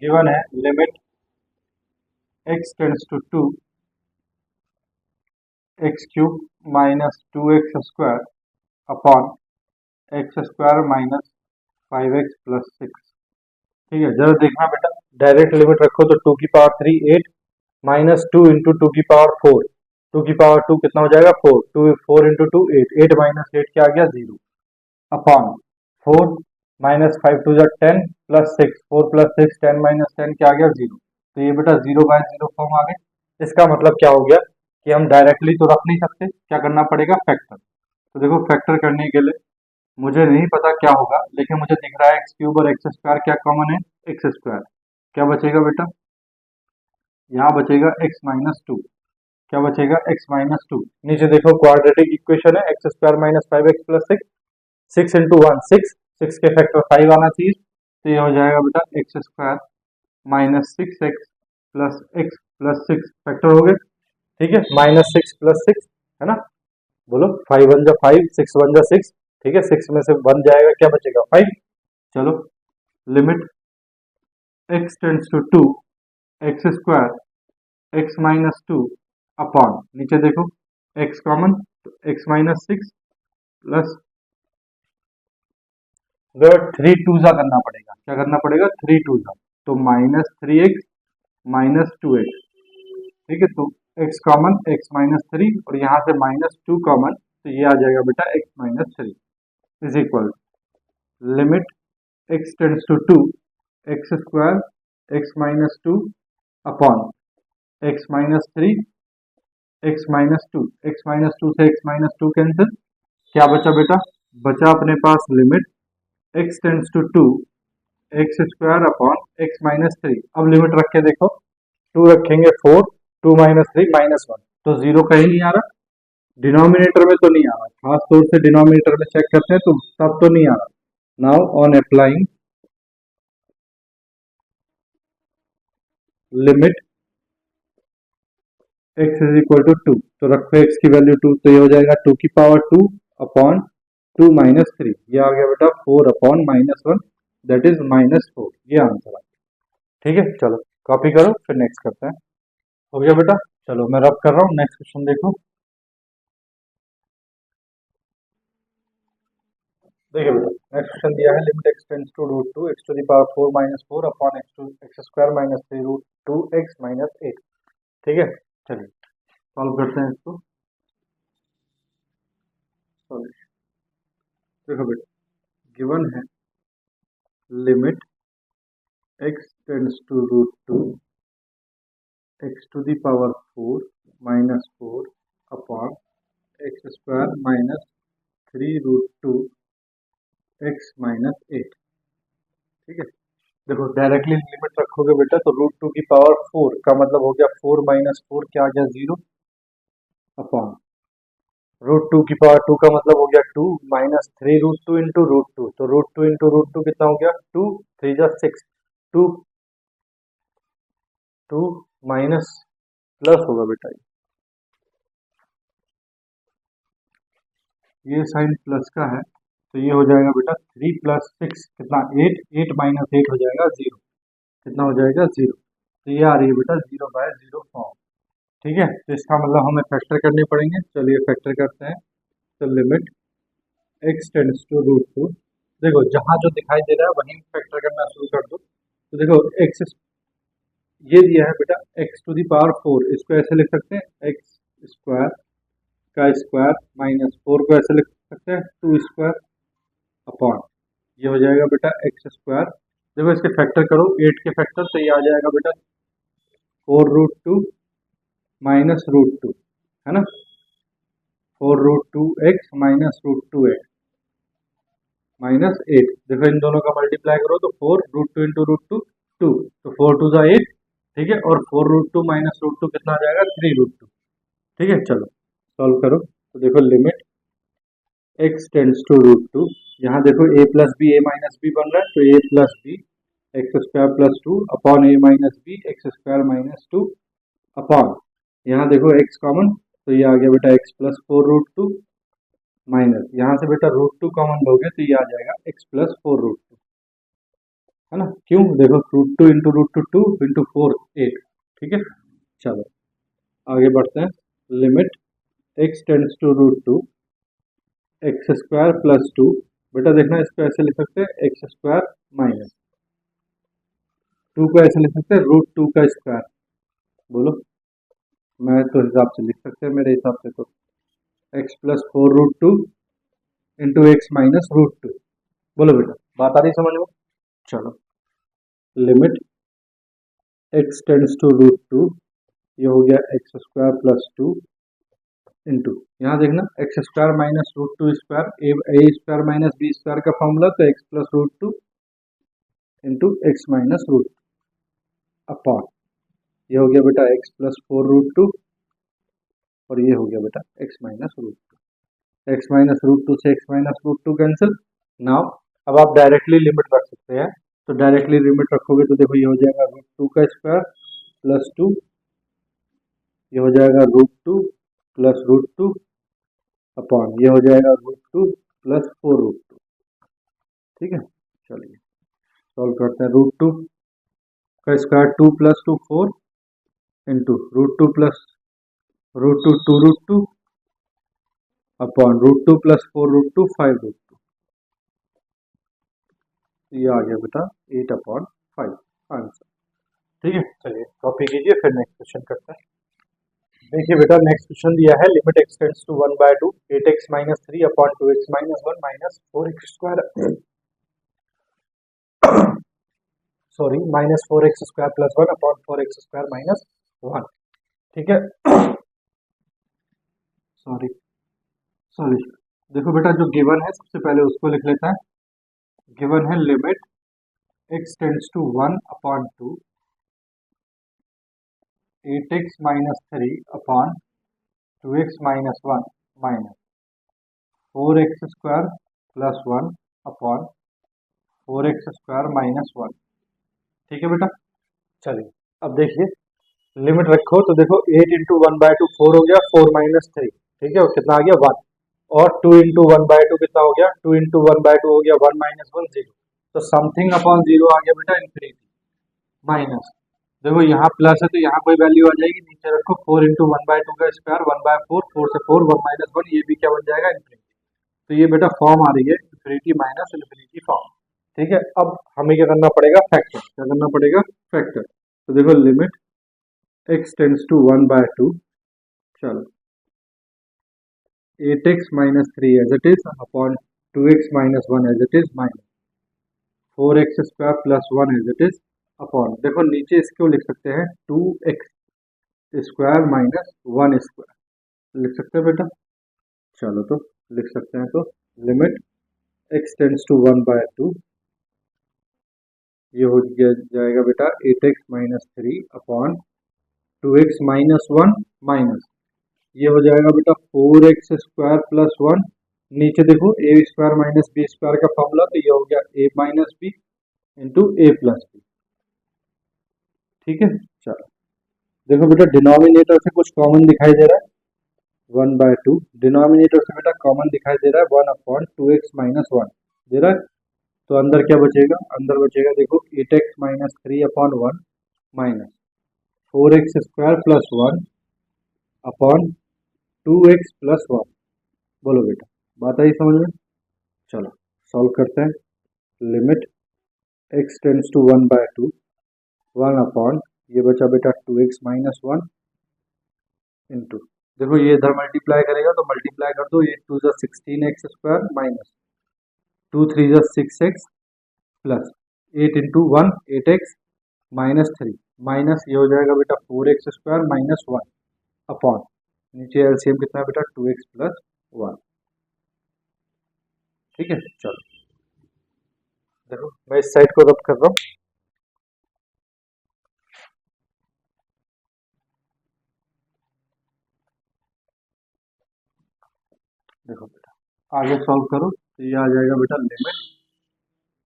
गिवन है limit x tends to two X cube minus two X square upon x square minus five X plus six. ठीक है, जरा देखना बेटा, डायरेक्ट लिमिट रखो तो टू की power three eight minus two into two की पावर फोर, टू की पावर टू कितना हो जाएगा four, two four into two eight, eight minus eight क्या आ गया zero, upon four minus five two जा ten plus six, four plus six ten minus ten क्या आ गया जीरो, तो ये बेटा जीरो बाय जीरो फॉर्म आ गए। इसका मतलब क्या हो गया कि हम डायरेक्टली तो रख नहीं सकते, क्या करना पड़ेगा फैक्टर। तो देखो फैक्टर करने के लिए मुझे नहीं पता क्या होगा, लेकिन मुझे दिख रहा है एक्स क्यूब और एक्स स्क्वायर क्या कॉमन है, एक्स स्क्वायर, क्या बचेगा बेटा, यहाँ बचेगा एक्स माइनस टू, क्या बचेगा एक्स माइनस टू, नीचे देखो क्वाड्रेटिक इक्वेशन है x square minus five X plus six, six into one six, six के फैक्टर फाइव आना चाहिए, तो ये हो जाएगा बेटा x square minus six x plus six factor हो गए। ठीक है, माइनस सिक्स प्लस सिक्स है ना, बोलो फाइव वन जा फाइव, सिक्स वन जा सिक्स, ठीक है, सिक्स में से वन जाएगा क्या बचेगा फाइव। चलो limit x tends to two X square X minus two upon, नीचे देखो एक्स कॉमन, तो X minus six plus three two जा करना पड़ेगा, क्या करना पड़ेगा थ्री टू जा, तो minus three X minus two x. ठीक है, तो x common x minus three और यहाँ से माइनस टू कॉमन, तो ये आ जाएगा बेटा X minus three is equal limit x tends to two X square X minus two upon x minus three X minus two, x minus two से एक्स माइनस टू कैंसिल, क्या बचा बेटा, बचा अपने पास limit x tends to two X square upon x minus three. अब लिमिट रख के देखो, टू रखेंगे four, two minus three minus one, तो जीरो कहीं नहीं आ रहा, डिनोमिनेटर में तो नहीं आ रहा, खास तौर से डिनोमिनेटर में चेक करते हैं तो तब तो नहीं आ रहा। Now on applying limit X is equal to two, तो रखो एक्स की वैल्यू टू, तो ये हो जाएगा टू की power to upon to minus three, ये आ गया बेटा four upon minus one, that is minus four, ये आंसर आ गया। ठीक है, चलो कॉपी करो फिर नेक्स्ट करते हैं। हो गया बेटा, चलो मैं रब कर रहा हूँ, नेक्स्ट क्वेश्चन देखो। देखिए बेटा नेक्स्ट क्वेश्चन दिया है limit x tends to root two X to the power four minus four upon X two X square minus three root two x minus eight. ठीक है, चलिए सॉल्व करते हैं इसको। Solution। देखो बेटा गिवन है limit x tends to root two X to the power four minus four upon x square minus three root two x minus eight. ठीक है, देखो डायरेक्टली लिमिट रखोगे बेटा तो रूट टू की पावर फोर का मतलब हो गया फोर माइनस फोर क्या आ गया जीरो, अपॉन रूट टू की पावर टू का मतलब हो गया two minus three root two into root two, तो रूट टू कितना हो गया टू, थ्री जा six, two two minus plus होगा बेटा, ये साइन प्लस का है तो ये हो जाएगा बेटा 3 + 6 कितना 8, 8 - 8 हो जाएगा 0, कितना हो जाएगा 0। तो ये आ रही है बेटा 0/0 फॉर्म। ठीक है, तो इसका मतलब हमें फैक्टर करने पड़ेंगे। चलिए फैक्टर करते हैं। तो लिमिट x टेंड्स टू √2, देखो जहाँ जो दिखाई दे रहा है वहीं फैक्टर करना शुरू कर दो। तो देखो x ये दिया है बेटा x⁴, इसको ऐसे लिख सकते हैं x² का स्क्वायर -4 को ऐसे लिख सकते हैं 2² अपॉन, ये हो जाएगा बेटा x²। देखो इसके फैक्टर करो, 8 के फैक्टर, तो ये आ जाएगा बेटा 4√2 -√2, है ना, 4√2x -√2x -8। देखो इन दोनों का मल्टीप्लाई करो तो 4√2 × √2 2, तो 4 2 8, ठीक है, और 4√2 -√2 कितना आ जाएगा 3√2। ठीक है, चलो सॉल्व करो। तो देखो लिमिट x टेंड्स टू √2, यहाँ देखो a + b a - b बन रहा है, तो a + b x² + 2 upon a - b x² - 2 upon, यहाँ देखो x कॉमन, तो ये आ गया बेटा x + 4√2 माइनस, यहाँ से बेटा √2 कॉमन लोगे तो ये आ जाएगा x + 4√2, है ना, क्यों, देखो √2 × √2 2 × 4 8। ठीक है, चलो आगे बढ़ते हैं। Limit x tends to √2 x² + 2, बेटा देखना इसको ऐसे लिख सकते हैं x² माइनस 2 को ऐसे लिख सकते हैं √2 का स्क्वायर। बोलो, मैं तो हिसाब से लिख सकते हैं, मेरे हिसाब से तो x + 4√2 × x - √2। बोलो बेटा, बात आ रही समझ में। चलो लिमिट x टेंड्स टू √2, ये हो गया x² + 2 इंटू, यहाँ देखना x² - √2 स्क्वायर a² - b² का फॉर्मूला, तो x + √2 इंटू x - √2 अपॉन, ये हो गया बेटा x + 4√2 और ये हो गया बेटा x - √2। x - √2 से x - √2 कैंसिल। नाउ अब आप डायरेक्टली लिमिट रख सकते हैं, तो डायरेक्टली लिमिट रखोगे तो देखो ये हो जाएगा √2 का स्क्वायर + 2, ये हो जाएगा √2 + √2 अपॉन, ये हो जाएगा √2 + 4√2। ठीक है, चलिए सॉल्व करते हैं। √2 का स्क्वायर 2 + 2 4 इंटू √2 + √2 2√2 अपॉन √2 + 4√2 5√2, ये आ गया बेटा 8/5 आंसर। ठीक है, चलिए कॉपी कीजिए, फिर नेक्स्ट क्वेश्चन करते हैं। देखिए बेटा नेक्स्ट क्वेश्चन दिया है, limit x tends to 1/2 8x - 3 upon 2x - 1 -4x² sorry -4x² + 1 upon 4x² - 1। ठीक है, सॉरी सॉरी, देखो बेटा जो गिवन है सबसे पहले उसको लिख लेता है। गिवन है limit x tends to 1/2 8x - 3 upon 2x - 1 minus 4x² + 1 upon 4x² - 1। ठीक है बेटा, चलिए अब देखिए लिमिट रखो, तो देखो 8 × 1/2 4 हो गया, 4 - 3, ठीक है, और कितना आ गया 1, और 2 × 1/2 कितना हो गया, 2 × 1/2 हो गया 1 - 1 0, तो समथिंग अपॉन 0 आ गया बेटा इन्फिनिटी माइनस, देखो यहाँ प्लस है तो यहाँ कोई वैल्यू आ जाएगी, नीचे रखो 4 × 1/2 का स्क्वायर 1/4, 4 से 4 1 - 1, ये भी क्या बन जाएगा इन्फिनिटी। तो ये बेटा फॉर्म आ रही है इन्फिनिटी माइनस इन्फिनिटी फॉर्म। ठीक है, अब हमें क्या करना पड़ेगा, फैक्टर, क्या करना पड़ेगा, फैक्टर। तो देखो लिमिट x टेंड्स टू 1/2, चलो 8x - 3 as it is upon 2x - 1 as it is minus 4x² + 1 as it is upon, देखो नीचे इसको लिख सकते हैं 2x² - 1² लिख सकते हैं बेटा। चलो तो लिख सकते हैं, तो लिमिट x टेंड्स टू 1/2, ये हो जाएगा बेटा 8x - 3 अपॉन 2x - 1 माइनस, ये हो जाएगा बेटा 4x² + 1, नीचे देखो a² - b² का फॉर्मूला, तो ये हो गया a - b into a + b। ठीक है, चलो देखो बेटा डिनोमिनेटर से कुछ कॉमन दिखाई दे रहा है, 1/2, डिनोमिनेटर से बेटा कॉमन दिखाई दे रहा है 1/2x-1 दे रहा है, तो अंदर क्या बचेगा, अंदर बचेगा देखो 8x-3/1 माइनस 4x² + 1/2x + 1। बोलो बेटा, बात आई समझ में। चलो सॉल्व करते हैं। Limit x tends to 1/2, 1 upon ये बचा बेटा 2x-1 इंटू, देखो ये इधर मल्टीप्लाई करेगा तो मल्टीप्लाई कर दो, 8 2 16x² minus 2 3 6x plus 8 into 1 8x minus 3 minus ये हो जाएगा बेटा 4x² माइनस 1 अपॉन नीचे एलसीएम कितना है बेटा 2x + 1। ठीक है, चलो देखो मैं इस साइड को रब कर रहा हूँ। देखो बेटा आगे सॉल्व करो तो ये आ जाएगा बेटा लिमिट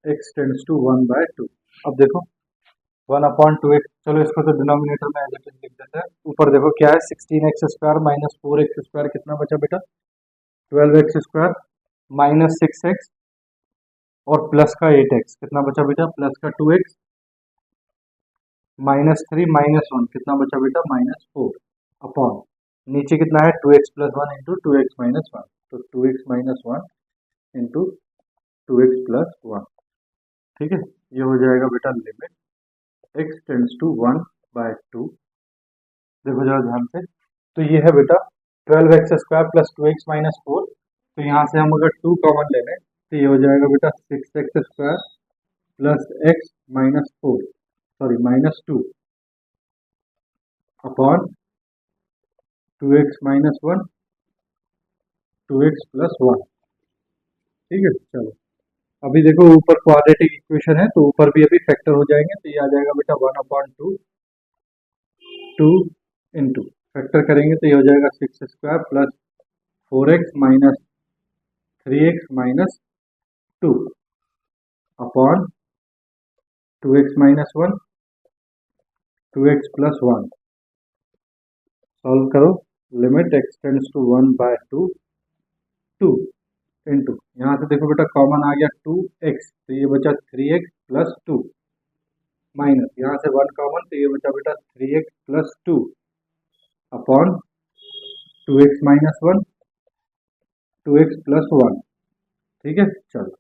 x टेंड्स टू 1/2। अब देखो 1/2x, चलो इसको तो डिनोमिनेटर में एज इट इज लिख देते हैं। ऊपर देखो क्या है 16x² माइनस 4x² कितना बचा बेटा 12x² माइनस 6x और प्लस का 8x कितना बचा बेटा प्लस का 2x माइनस 3 माइनस 1 कितना बचा बेटा -4 अपॉन नीचे कितना है 2x + 1 इंटू 2x - 1, तो 2x - 1 इंटू 2x + 1। ठीक है, ये हो जाएगा बेटा लिमिट x टेंड्स टू 1/2। देखो जरा ध्यान से, तो ये है बेटा 12x² + 2x - 4, तो यहाँ से हम अगर 2 कॉमन ले लें तो ये हो जाएगा बेटा 6x² + x -4 sorry -2 upon 2x - 1 2x + 1। ठीक है, चलो अभी देखो ऊपर क्वाड्रेटिक इक्वेशन है तो ऊपर भी अभी फैक्टर हो जाएंगे, तो ये आ जाएगा बेटा 1/2 2 इंटू फैक्टर करेंगे तो ये हो जाएगा 6² + 4x minus 3x minus 2 upon 2x - 1 2x + 1। Solve करो, limit x tends to 1/2 2 into यहाँ से देखो बेटा कॉमन आ गया 2x, तो ये बचा 3x + 2 माइनस यहाँ से 1 कॉमन तो ये बचा बेटा 3x + 2 अपॉन 2x - 1 2x + 1। ठीक है, चलो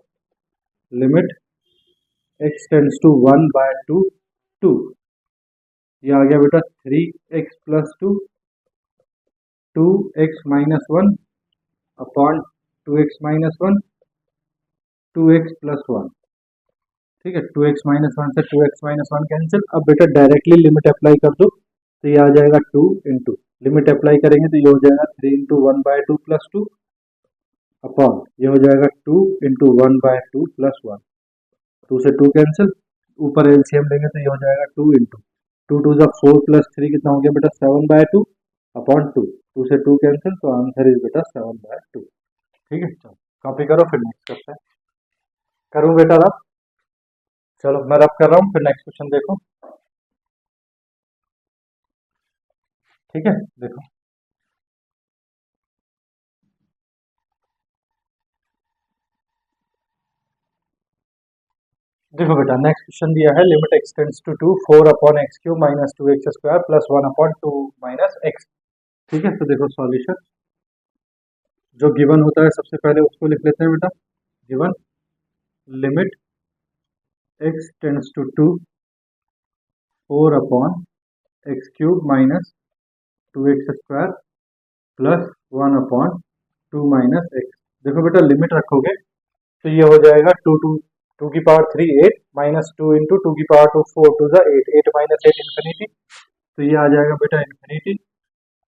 लिमिट x टेंड्स टू 1/2 2, ये आ गया बेटा 3x + 2 2x - 1 upon 2x - 1 2x + 1। ठीक है, 2x - 1 से 2x - 1 कैंसिल। अब बेटा डायरेक्टली लिमिट अप्लाई कर दो तो ये आ जाएगा 2 इंटू लिमिट अप्लाई करेंगे तो ये हो जाएगा 3 इंटू 1/2 + 2 अपॉन ये हो जाएगा 2 इंटू 1/2 + 1, 2 से 2 कैंसिल, ऊपर एलसीएम लेंगे तो ये हो जाएगा 2 इंटू 2 2 जा 4 + 3 कितना हो गया बेटा 7/2 अपॉन 2, 2 से 2 कैंसिल, तो आंसर इज बेटा 7/2। ठीक है, चलो कॉपी करो फिर नेक्स्ट करते हैं। करूँ बेटा रब, चलो मैं रब कर रहा हूँ फिर नेक्स्ट क्वेश्चन देखो। ठीक है, देखो देखो बेटा नेक्स्ट क्वेश्चन दिया है limit x tends to 2 4/x³ - 2x² + 1/2 - x। ठीक है, तो देखो सॉल्यूशन जो गिवन होता है सबसे पहले उसको लिख लेते हैं बेटा। Given limit x tends to 2 4/x³ - 2x² + 1/2 - x। देखो बेटा लिमिट रखोगे तो ये हो जाएगा 2 की पावर 3 8 माइनस 2 इंटू 2 की पावर 2 4 2 जा 8 8 माइनस 8 इन्फिनिटी, तो ये आ जाएगा बेटा इन्फिनिटी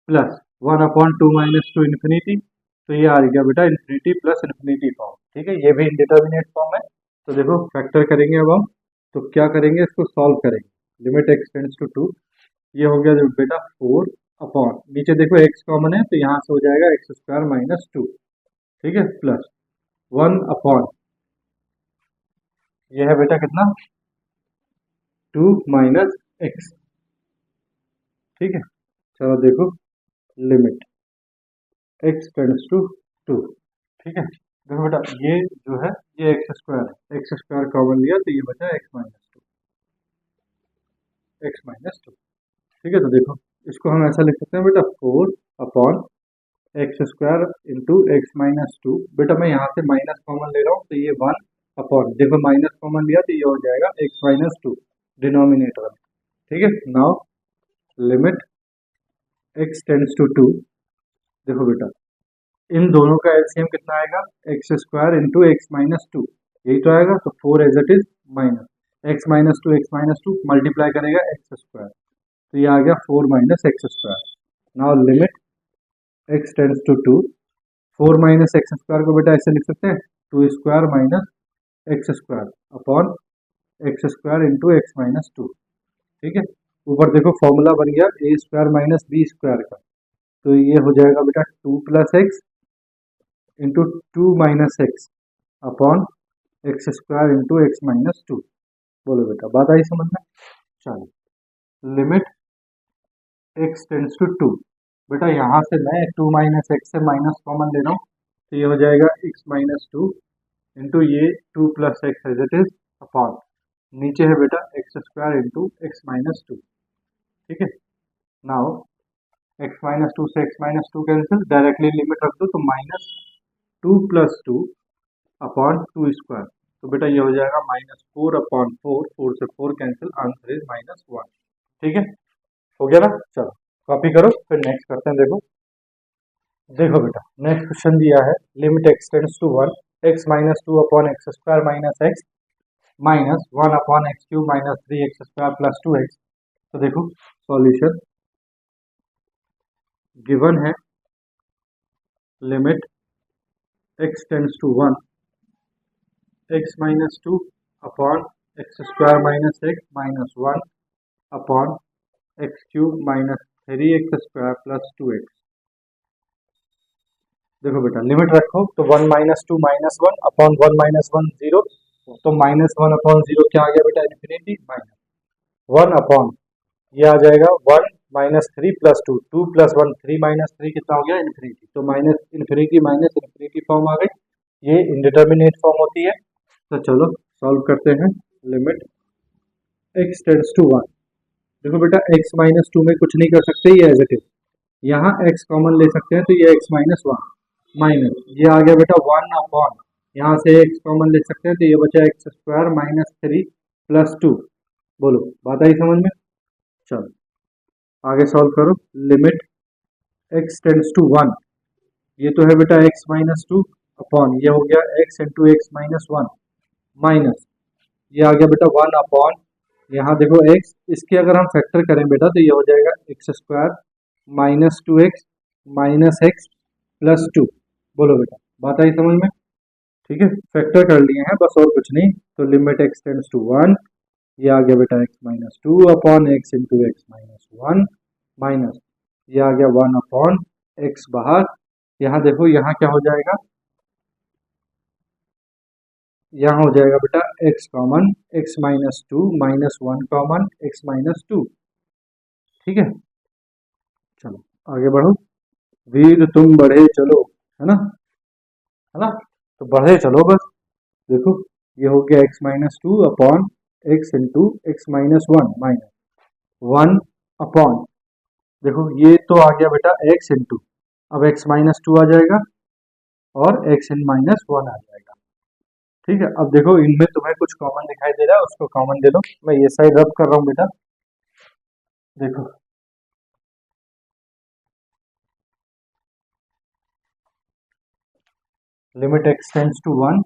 प्लस 1/2 माइनस 2 इन्फिनिटी, तो ये आ गया बेटा इन्फिनिटी प्लस इन्फिनिटी फॉर्म। ठीक है, ये भी इंडिटरमिनेट फॉर्म है। तो देखो फैक्टर करेंगे अब हम, तो क्या करेंगे इसको सॉल्व करेंगे। लिमिट x टेंड्स टू 2, ये हो गया बेटा 4 अपॉन नीचे देखो x कॉमन है तो यहाँ से हो जाएगा x² - 2। ठीक है, प्लस 1 अपॉन ये है बेटा कितना 2 माइनस x। ठीक है, चलो देखो limit x tends to two. ठीक है, देखो बेटा ये जो है ये एक्स स्क्वायर है, एक्स स्क्वायर कॉमन लिया तो ये बचा x minus two, x minus two. ठीक है, तो देखो इसको हम ऐसा लिख सकते हैं बेटा 4 upon x square into x minus to. बेटा मैं यहाँ से माइनस कॉमन ले रहा हूँ तो ये 1 अपॉन, देखो माइनस कॉमन लिया तो ये हो जाएगा एक्स माइनस टू डिनोमिनेटर में। ठीक है, now limit x tends to two. देखो बेटा इन दोनों का एलसीएम कितना आएगा, x square into x minus two, यही तो आएगा। तो 4 as it is minus x minus two multiply करेगा एक्स स्क्वायर, तो ये आ गया 4 minus x square. Now limit x tends to two, 4 minus x square को बेटा ऐसे लिख सकते हैं 2 square minus x square upon x square into x minus two. ठीक है, ऊपर देखो फॉर्मूला बन गया a square minus b square का, तो ये हो जाएगा बेटा 2 plus x into 2 minus x upon x square into x minus two. बोलो बेटा बात आई समझ में। चलो limit x tends to two, बेटा यहाँ से मैं 2 माइनस एक्स से माइनस कॉमन ले रहा हूँ तो ये हो जाएगा एक्स माइनस टू इंटू ये 2 plus x as it is upon नीचे है बेटा x square into x minus two. ठीक है, नाउ एक्स माइनस टू से x minus two cancel, directly limit रख दो तो minus 2 plus two upon two square, तो बेटा ये हो जाएगा माइनस 4 अपॉन 4, 4 से 4 कैंसिल, आंसर इज माइनस 1। ठीक है, हो गया ना। चलो कॉपी करो फिर नेक्स्ट करते हैं। देखो देखो बेटा नेक्स्ट क्वेश्चन दिया है limit x tends to 1 x minus two upon x square minus x minus 1 upon x cube minus 3 x square plus 2 x. तो देखो सॉल्यूशन गिवन है limit x tends to 1 x minus two upon x square minus x minus 1 upon x cube minus 3 x square plus 2 x. देखो बेटा लिमिट रखो तो 1 minus two minus 1 upon 1 minus 1 zero, तो माइनस 1 अपॉन जीरो क्या आ गया बेटा इन्फिनिटी, माइनस 1 अपॉन ये आ जाएगा 1 माइनस 3 प्लस 2, 2 प्लस 1 3 माइनस 3 कितना हो गया इन्फिनिटी, तो माइनस इन्फिनिटी फॉर्म आ गई, ये इंडिटर्मिनेट फॉर्म होती है। तो चलो सॉल्व करते हैं लिमिट एक्स टेंड्स टू 1। देखो बेटा एक्स माइनस टू में कुछ नहीं कर सकते, ये एज इट इज, यहाँ एक्स कॉमन ले सकते हैं तो ये एक्स माइनस 1 माइनस ये आ गया बेटा 1 अपॉन, यहाँ से एक्स कॉमन ले सकते हैं तो ये बचा एक्स स्क्वायर माइनस 3 प्लस 2। बोलो बात आई समझ में। चलो आगे सॉल्व करो लिमिट एक्स टेंड्स टू 1, ये तो है बेटा एक्स माइनस टू अपॉन ये हो गया x into x minus 1 minus ये आ गया बेटा 1 अपॉन यहाँ देखो एक्स, इसके अगर हम फैक्टर करें बेटा तो ये हो जाएगा x square minus 2x minus x plus 2। बोलो बेटा बात आई समझ में। ठीक है, फैक्टर कर लिए हैं बस और कुछ नहीं, तो लिमिट एक्स टेंड्स टू 1, ये आ गया बेटा X minus two upon x into x minus 1 minus ये आ गया 1 अपॉन एक्स बाहर, यहाँ देखो यहाँ क्या हो जाएगा, यहाँ हो जाएगा बेटा x common x minus two minus 1 common x minus 2। ठीक है, चलो आगे बढ़ो, वीर तुम बढ़े चलो, है ना, तो बढ़े चलो बस। देखो ये हो गया x minus two upon x into x minus 1 minus 1 upon देखो ये तो आ गया बेटा एक्स इंटू, अब एक्स माइनस टू आ जाएगा और एक्स इन माइनस 1 आ जाएगा। ठीक है, अब देखो इनमें तुम्हें कुछ कॉमन दिखाई दे रहा है, उसको कॉमन दे दो, मैं ये साइड रब कर रहा हूँ बेटा। देखो लिमिट एक्स टेंड्स टू 1।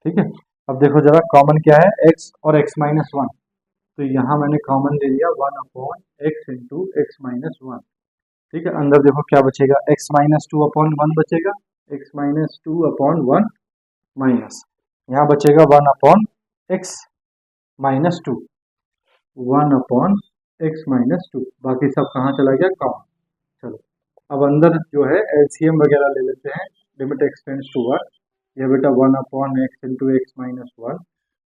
ठीक है, अब देखो जरा कॉमन क्या है, एक्स और एक्स माइनस 1, तो यहाँ मैंने कॉमन ले लिया 1 upon x into x minus 1। ठीक है, अंदर देखो क्या बचेगा, एक्स माइनस टू अपॉन 1 बचेगा, x minus two upon 1 minus यहाँ बचेगा 1 upon x minus to, 1 upon x minus to, बाकी सब कहाँ चला गया कॉमन। चलो अब अंदर जो है एलसीएम वगैरह ले लेते हैं, लिमिट एक्स टेंड्स टू 1, ये बेटा 1 upon x into x minus 1,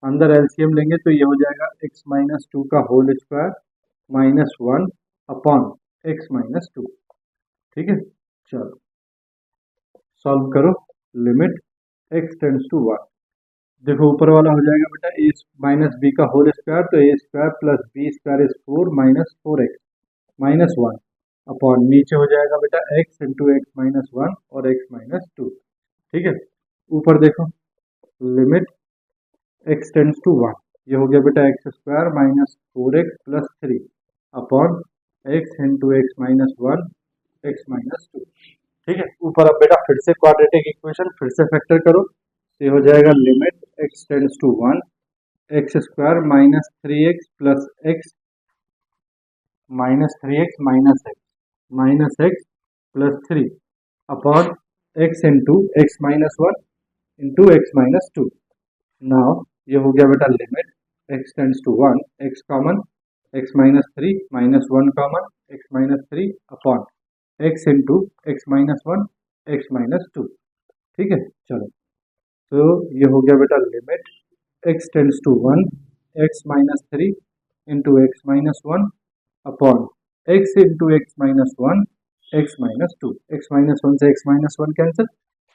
अंदर एलसीएम लेंगे तो ये हो जाएगा एक्स माइनस टू का whole square minus 1 upon x minus two. ठीक है, चलो सॉल्व करो। Limit x tends to one. देखो ऊपर वाला हो जाएगा बेटा ए माइनस बी का होल स्क्वायर, तो A square plus B square is 4 - 4x minus one upon नीचे हो जाएगा बेटा x into x minus one और x माइनस टू। ठीक है, ऊपर देखो limit x tends to one, ये हो गया बेटा x square minus 4x plus 3 upon x into x minus one x minus two. ठीक है, ऊपर अब बेटा फिर से क्वाड्रेटिक इक्वेशन फिर से फैक्टर करो, तो ये हो जाएगा limit x tends to one x square minus 3x plus x minus 3x minus x plus 3 upon x into x minus one into x minus two. Now ये हो गया बेटा limit x tends to one, x common x minus three minus one common x minus three upon x into x minus one x minus two. ठीक है, चलो तो ये हो गया बेटा limit x tends to one x minus three into x minus one upon x into x minus one x minus two. X minus one से एक्स माइनस वन कैंसिल।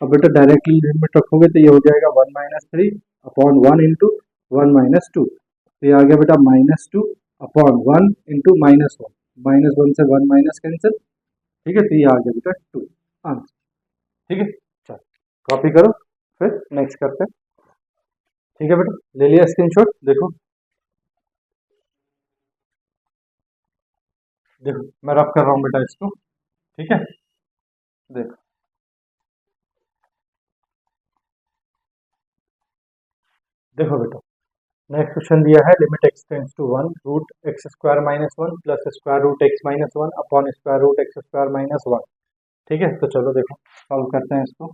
अब बेटा डायरेक्टली लिमिट रखोगे तो ये हो जाएगा one minus three upon one into one minus two, तो ये आ गया बेटा minus two upon one into minus one से वन माइनस कैंसिल। ठीक है, तो ये आ गया बेटा टू आंसर। ठीक है, चलो कॉपी करो फिर नेक्स्ट करते हैं। ठीक है बेटा, ले लिया स्क्रीनशॉट। देखो देखो मैं रफ कर रहा हूँ बेटा इसको। ठीक है, देखो देखो बेटा नेक्स्ट क्वेश्चन दिया है limit x tends to one root x square minus one plus square root x minus one upon square root x square minus one. ठीक है, तो चलो देखो सॉल्व करते हैं इसको।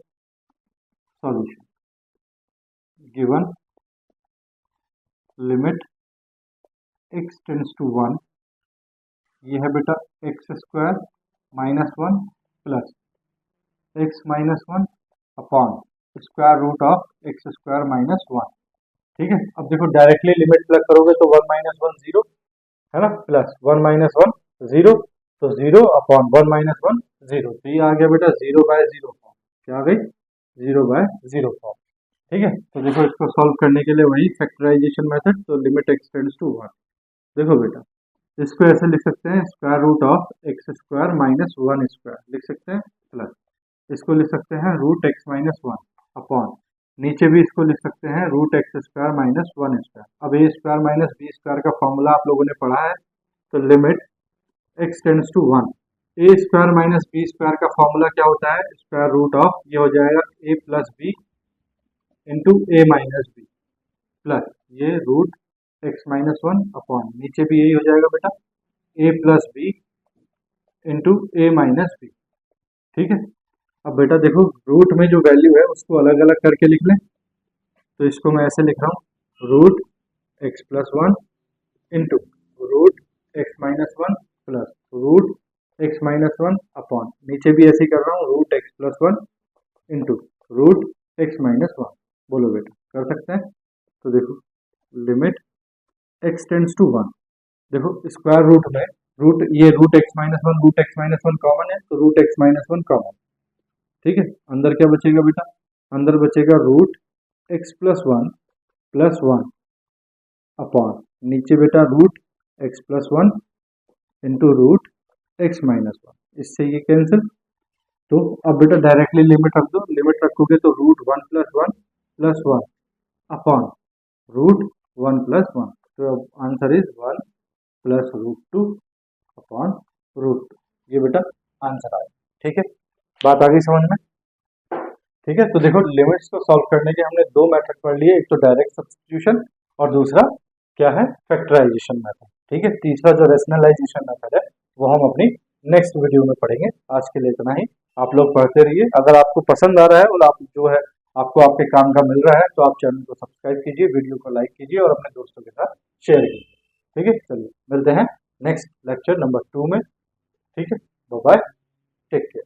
Solution given limit x tends to one, ये है बेटा x square minus one plus x minus one upon square root of x square minus one. ठीक है, अब देखो डायरेक्टली लिमिट प्लग करोगे तो वन माइनस वन जीरो है ना, plus one minus one zero, तो zero upon one minus one zero, तो ये आ गया बेटा जीरो बाय जीरो फॉर्म। क्या आ गई? Zero by zero form. ठीक है, तो देखो इसको सॉल्व करने के लिए वही फैक्टराइजेशन मेथड, तो limit x tends to one. देखो बेटा इसको ऐसे लिख सकते हैं square root of x square minus one square लिख सकते हैं, प्लस इसको लिख सकते हैं root x minus one upon नीचे भी इसको लिख सकते हैं root x square minus one square. अब a square minus b square का फॉर्मूला आप लोगों ने पढ़ा है, तो limit x tends to one a square minus b square का फॉर्मूला क्या होता है? स्क्वायर रूट ऑफ ये हो जाएगा a plus B into a minus b plus ये root x minus one upon नीचे भी यही हो जाएगा बेटा ए plus B into a minus b. ठीक है, अब बेटा देखो रूट में जो वैल्यू है उसको अलग अलग करके लिख लें, तो इसको मैं ऐसे लिख रहा हूँ root x plus one into root x minus one plus root x minus one upon नीचे भी ऐसे ही कर रहा हूँ root x plus one into root x minus one. बोलो बेटा कर सकते हैं? तो देखो limit x tends to one, देखो स्क्वायर रूट में रूट ये root x minus one common है, तो root x minus one common. ठीक है, अंदर क्या बचेगा बेटा? अंदर बचेगा root x plus one upon नीचे बेटा root x plus one into root x minus one, इससे ये कैंसिल। तो अब बेटा डायरेक्टली लिमिट रख दो, लिमिट रखोगे तो root one plus one upon root one plus one, तो answer is one plus root two upon root two. ये बेटा आंसर आया। ठीक है, बात आ गई समझ में? ठीक है, तो देखो लिमिट्स को सॉल्व करने के हमने दो मेथड पढ़ लिए, एक तो डायरेक्ट सब्स्टिट्यूशन और दूसरा क्या है? Factorisation method. ठीक है, तीसरा जो रेशनलाइजेशन मेथड है वो हम अपनी नेक्स्ट वीडियो में पढ़ेंगे। आज के लिए इतना ही, आप लोग पढ़ते रहिए। अगर आपको पसंद आ रहा है और आप जो है आपको आपके काम का मिल रहा है तो आप चैनल को सब्सक्राइब कीजिए, वीडियो को लाइक कीजिए और अपने दोस्तों के साथ शेयर कीजिए। ठीक है, चलिए मिलते हैं नेक्स्ट लेक्चर नंबर 2 में। ठीक है, बाय बाय, टेक केयर।